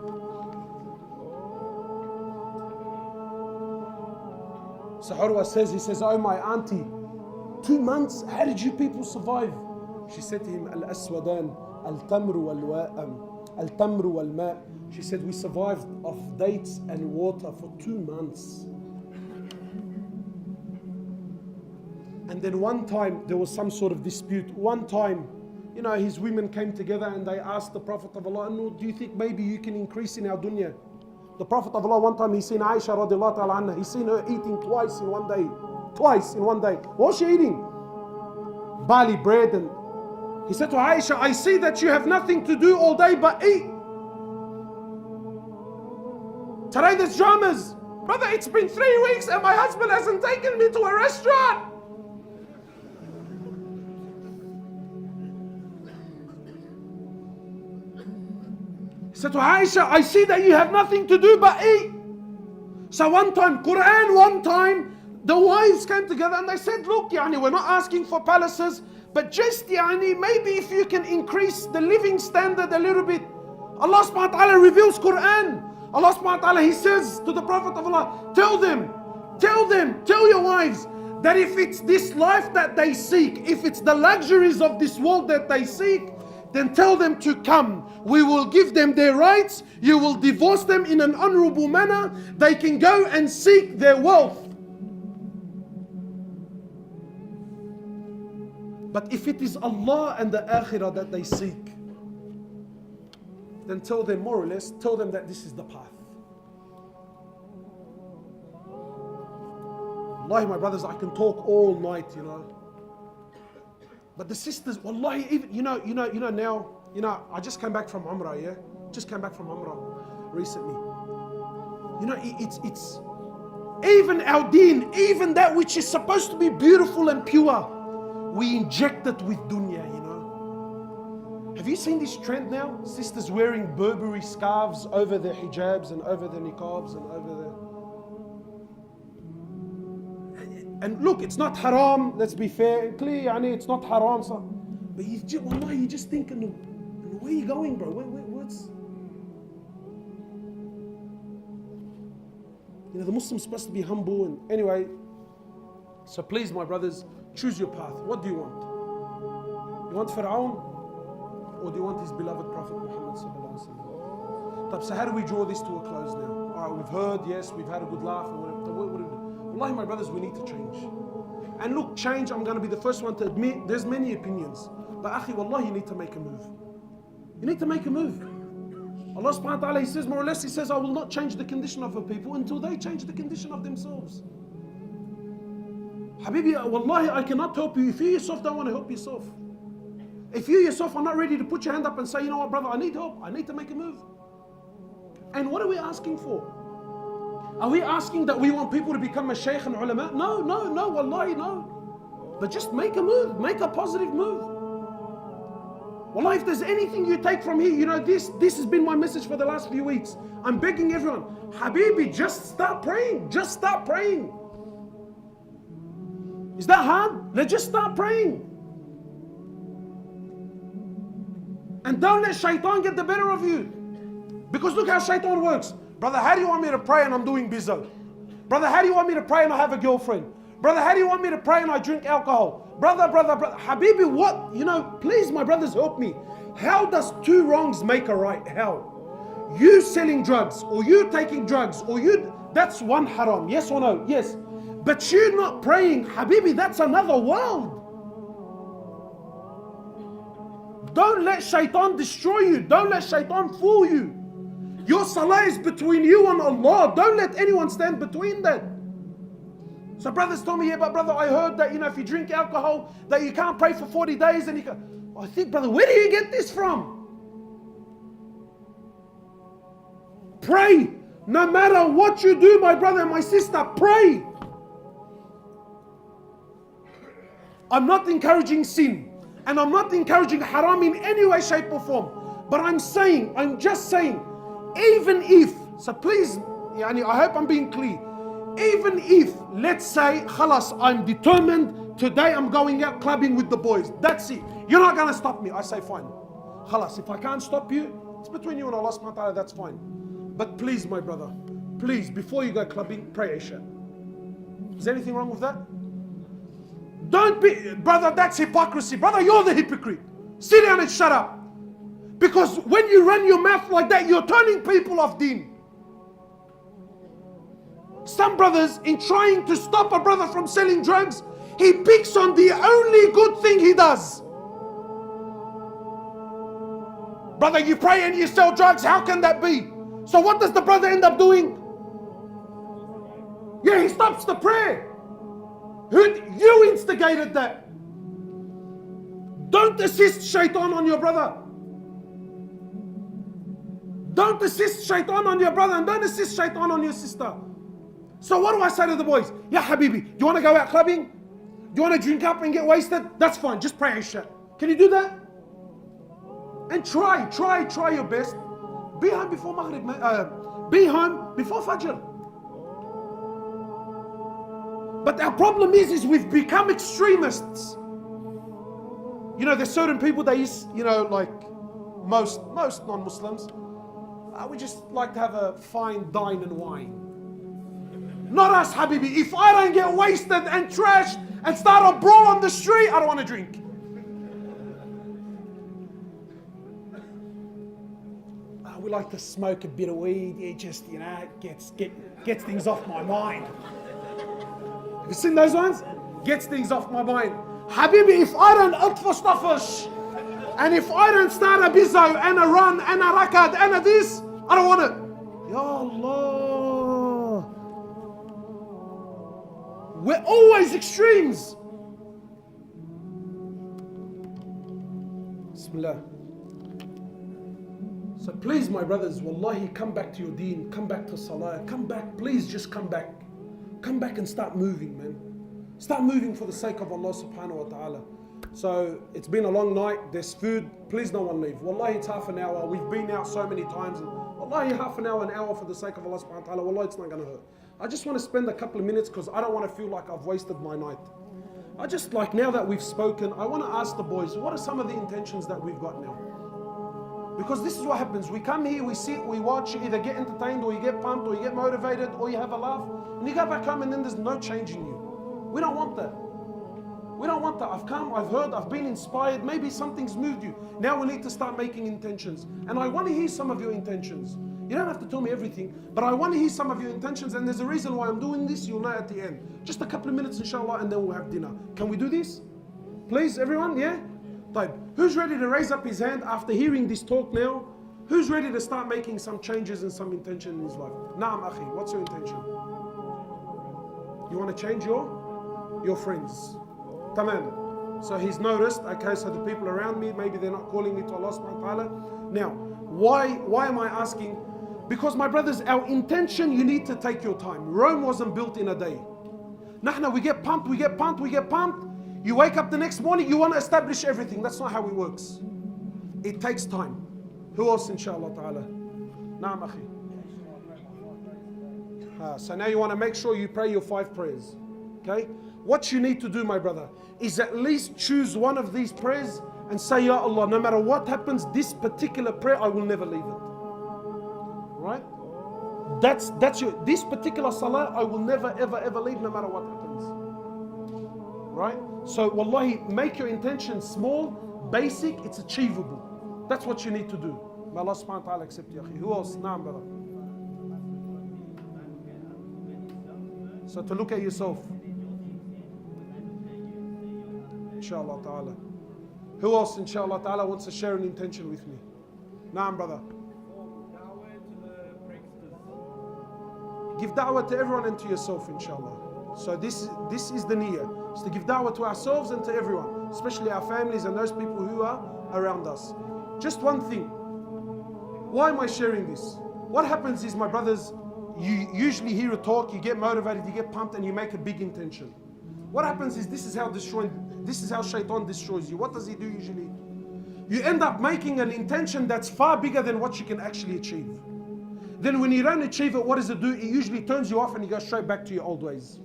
So Urwa says, he says, oh my auntie, 2 months, how did you people survive? She said to him, Al-Aswadan, Al-Tamru wal-Ma. She said, we survived off dates and water for 2 months. And then one time, there was some sort of dispute. One time, his women came together and they asked the Prophet of Allah, no, do you think maybe you can increase in our dunya? The Prophet of Allah, one time, he seen Aisha radiallahu ta'ala anha, he seen her eating twice in one day. Twice in one day. What was she eating? Barley bread. And he said to Aisha, I see that you have nothing to do all day but eat. Today there's dramas. Brother, it's been 3 weeks and my husband hasn't taken me to a restaurant. He said to Aisha, I see that you have nothing to do but eat. So one time, the wives came together and they said, look, we're not asking for palaces, but just, maybe if you can increase the living standard a little bit. Allah subhanahu wa ta'ala reveals Quran. Allah subhanahu wa ta'ala, He says to the Prophet of Allah, tell your wives, that if it's this life that they seek, if it's the luxuries of this world that they seek, then tell them to come. We will give them their rights. You will divorce them in an honorable manner. They can go and seek their wealth. But if it is Allah and the Akhirah that they seek, then tell them, more or less, tell them that this is the path. Wallahi, my brothers, I can talk all night, But the sisters, wallahi, even, now, I just came back from Umrah, yeah? Just came back from Umrah recently. It's even our deen, even that which is supposed to be beautiful and pure, we inject it with dunya, Have you seen this trend now? Sisters wearing Burberry scarves over their hijabs and over their niqabs and over their... And look, it's not haram, let's be fair. Clear, it's not haram. But you just thinking, where are you going, bro? What's... the Muslim's supposed to be humble. And anyway, so please, my brothers, choose your path. What do you want? You want Fir'aun? or do you want his beloved Prophet Muhammad sallallahu alaihi wasallam? So how do we draw this to a close now? All right, we've heard, yes, we've had a good laugh. What do we do? Wallahi, my brothers, we need to change. And look, change, I'm going to be the first one to admit, there's many opinions. But akhi, wallahi, you need to make a move. You need to make a move. Allah subhanahu wa ta'ala, He says, more or less, He says, I will not change the condition of a people until they change the condition of themselves. Habibi, wallahi, I cannot help you if you yourself don't want to help yourself. If you yourself are not ready to put your hand up and say, you know what, brother, I need help. I need to make a move. And what are we asking for? Are we asking that we want people to become a shaykh and ulama? No, wallahi, no. But just make a move, make a positive move. Wallahi, if there's anything you take from here, you know, this has been my message for the last few weeks. I'm begging everyone, Habibi, just start praying. Just start praying. Is that hard? Let's just start praying. And don't let shaitan get the better of you. Because look how shaitan works. Brother, how do you want me to pray and I'm doing bizzo? Brother, how do you want me to pray and I have a girlfriend? Brother, how do you want me to pray and I drink alcohol? Brother. Habibi, what? You know, please, my brothers, help me. How does two wrongs make a right? How? You selling drugs, or you taking drugs, or you, that's one haram. Yes or no? Yes. But you not praying, Habibi, that's another world. Don't let shaitan destroy you. Don't let shaitan fool you. Your salah is between you and Allah. Don't let anyone stand between that. So brothers told me, yeah, but brother, I heard that, you know, if you drink alcohol, that you can't pray for 40 days and you can. I think, brother, where do you get this from? Pray. No matter what you do, my brother and my sister, pray. I'm not encouraging sin. And I'm not encouraging haram in any way, shape or form. But I'm just saying, even if, so please, yani, I hope I'm being clear. Even if, let's say, khalas, I'm determined, today I'm going out clubbing with the boys. That's it. You're not going to stop me. I say, fine. Khalas, if I can't stop you, it's between you and Allah subhanahu wa ta'ala, that's fine. But please, my brother, please, before you go clubbing, pray Isha. Is there anything wrong with that? Don't be, brother, that's hypocrisy. Brother, you're the hypocrite. Sit down and shut up. Because when you run your mouth like that, you're turning people off deen. Some brothers, in trying to stop a brother from selling drugs, he picks on the only good thing he does. Brother, you pray and you sell drugs, how can that be? So what does the brother end up doing? Yeah, he stops the prayer. You instigated that. Don't assist shaitan on your brother. Don't assist shaitan on your brother and don't assist shaitan on your sister. So what do I say to the boys? Yeah, Habibi, do you want to go out clubbing? Do you want to drink up and get wasted? That's fine, just pray Isha. Can you do that? And try your best. Be home before Maghrib, be home before Fajr. But our problem is we've become extremists. You know, there's certain people, they use, you know, like most non-Muslims, we just like to have a fine dine and wine. Not us, Habibi. If I don't get wasted and trashed and start a brawl on the street, I don't want to drink. We like to smoke a bit of weed. It just, you know, gets things off my mind. Have you seen those ones? Gets things off my mind. Habibi, if I don't up for stuffish, and if I don't start a bizzo and a run and a rakad and a this, I don't want it. Ya Allah. We're always extremes. Bismillah. So please, my brothers, wallahi, come back to your deen, come back to salah, come back, please just come back. Come back and start moving, man. Start moving for the sake of Allah subhanahu wa ta'ala. So it's been a long night, there's food, please no one leave. Wallahi, it's half an hour, we've been out so many times. And wallahi, half an hour for the sake of Allah subhanahu wa ta'ala, wallahi, it's not going to hurt. I just want to spend a couple of minutes because I don't want to feel like I've wasted my night. I just, like, now that we've spoken, I want to ask the boys, what are some of the intentions that we've got now? Because this is what happens. We come here, we sit, we watch, you either get entertained or you get pumped or you get motivated or you have a laugh and you go back home and then there's no change in you. We don't want that. We don't want that. I've come, I've heard, I've been inspired. Maybe something's moved you. Now we need to start making intentions. And I want to hear some of your intentions. You don't have to tell me everything, but I want to hear some of your intentions. And there's a reason why I'm doing this. You'll know at the end. Just a couple of minutes, inshallah, and then we'll have dinner. Can we do this? Please, everyone? Yeah? Type. Who's ready to raise up his hand after hearing this talk now? Who's ready to start making some changes and some intention in his life? Naam, akhi. What's your intention? You want to change your friends? Tamam. So he's noticed, okay, so the people around me, maybe they're not calling me to Allah subhanahu wa ta'ala. Now, why am I asking? Because my brothers, our intention, you need to take your time. Rome wasn't built in a day. Nahna, we get pumped. You wake up the next morning, you want to establish everything. That's not how it works. It takes time. Who else, inshallah ta'ala? Naam, akhi. So now you want to make sure you pray your 5 prayers. Okay? What you need to do, my brother, is at least choose one of these prayers and say, Ya Allah, no matter what happens, this particular prayer, I will never leave it. Right? That's your, this particular salah, I will never, ever leave, no matter what happens. Right? So, wallahi, make your intention small, basic, it's achievable. That's what you need to do. May Allah subhanahu wa ta'ala accept you. Who else? Naam, brother. So to look at yourself. Inshallah ta'ala. Who else, inshallah ta'ala, wants to share an intention with me? Naam, brother. Give da'wah to everyone and to yourself, inshallah. So this is the niyyah. It's to give da'wah to ourselves and to everyone, especially our families and those people who are around us. Just one thing. Why am I sharing this? What happens is, my brothers, you usually hear a talk, you get motivated, you get pumped, and you make a big intention. What happens is, this is how shaitan destroys you. What does he do usually? You end up making an intention that's far bigger than what you can actually achieve. Then when you don't achieve it, what does it do? It usually turns you off and you go straight back to your old ways.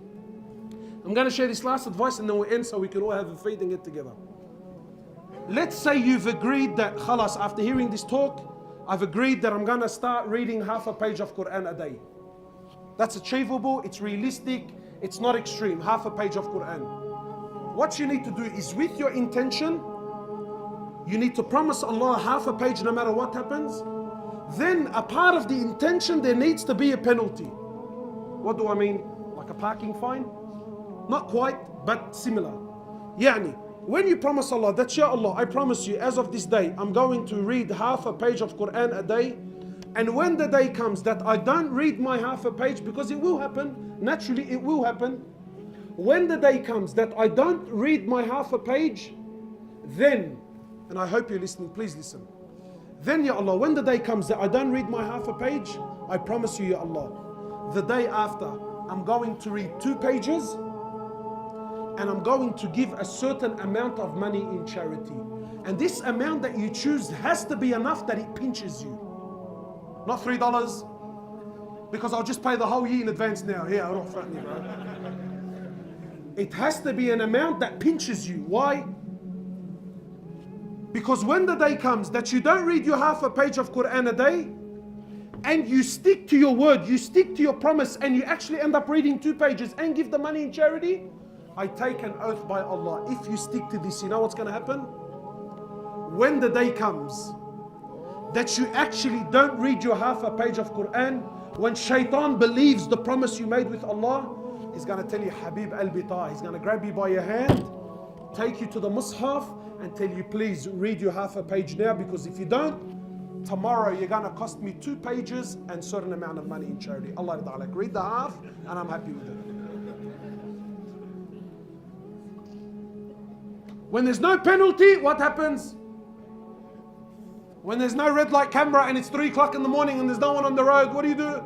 I'm going to share this last advice and then we'll end so we can all have a feed and get together. Let's say you've agreed that, khalas, after hearing this talk, I've agreed that I'm going to start reading half a page of Quran a day. That's achievable, it's realistic, it's not extreme, half a page of Quran. What you need to do is, with your intention, you need to promise Allah half a page no matter what happens. Then a part of the intention, there needs to be a penalty. What do I mean? Like a parking fine? Not quite, but similar. Yani, when you promise Allah that, Ya Allah, I promise you, as of this day, I'm going to read half a page of Quran a day. And when the day comes that I don't read my half a page, because it will happen, naturally it will happen. When the day comes that I don't read my half a page, then, and I hope you're listening, please listen. Then, Ya Allah, when the day comes that I don't read my half a page, I promise you, Ya Allah, the day after, I'm going to read 2 pages and I'm going to give a certain amount of money in charity. And this amount that you choose has to be enough that it pinches you. Not $3, because I'll just pay the whole year in advance now. Here, I don't front you, bro. It has to be an amount that pinches you. Why? Because when the day comes that you don't read your half a page of Quran a day, and you stick to your word, you stick to your promise, and you actually end up reading 2 pages and give the money in charity, I take an oath by Allah, if you stick to this, you know what's going to happen? When the day comes that you actually don't read your half a page of Quran, when shaitan believes the promise you made with Allah, he's going to tell you, Habib al-Bita, he's going to grab you by your hand, take you to the Mus'haf, and tell you, please read your half a page now, because if you don't, tomorrow you're going to cost me 2 pages and certain amount of money in charity. Allah Ta'ala, read the half and I'm happy with it. When there's no penalty, what happens? When there's no red light camera and it's 3 o'clock in the morning and there's no one on the road, what do?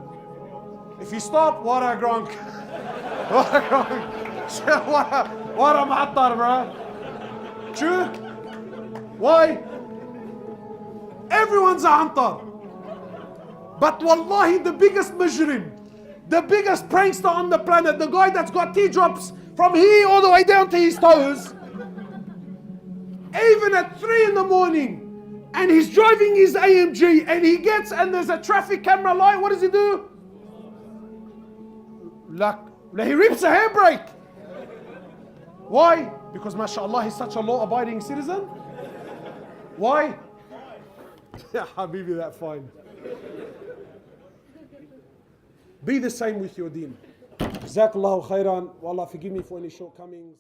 If you stop, what a gronk. What a gronk. What a mahattar, bro. True? Why? Everyone's a antar. But wallahi, the biggest mujrim, the biggest prankster on the planet, the guy that's got teardrops from here all the way down to his toes, even at 3 in the morning, and he's driving his AMG and he gets, and there's a traffic camera light, what does he do? He rips a handbrake. Why? Because mashallah, he's such a law-abiding citizen? Why? Yeah, Habibi, that's fine. Be the same with your deen. Jazakallahu khairan. Wallah, forgive me for any shortcomings.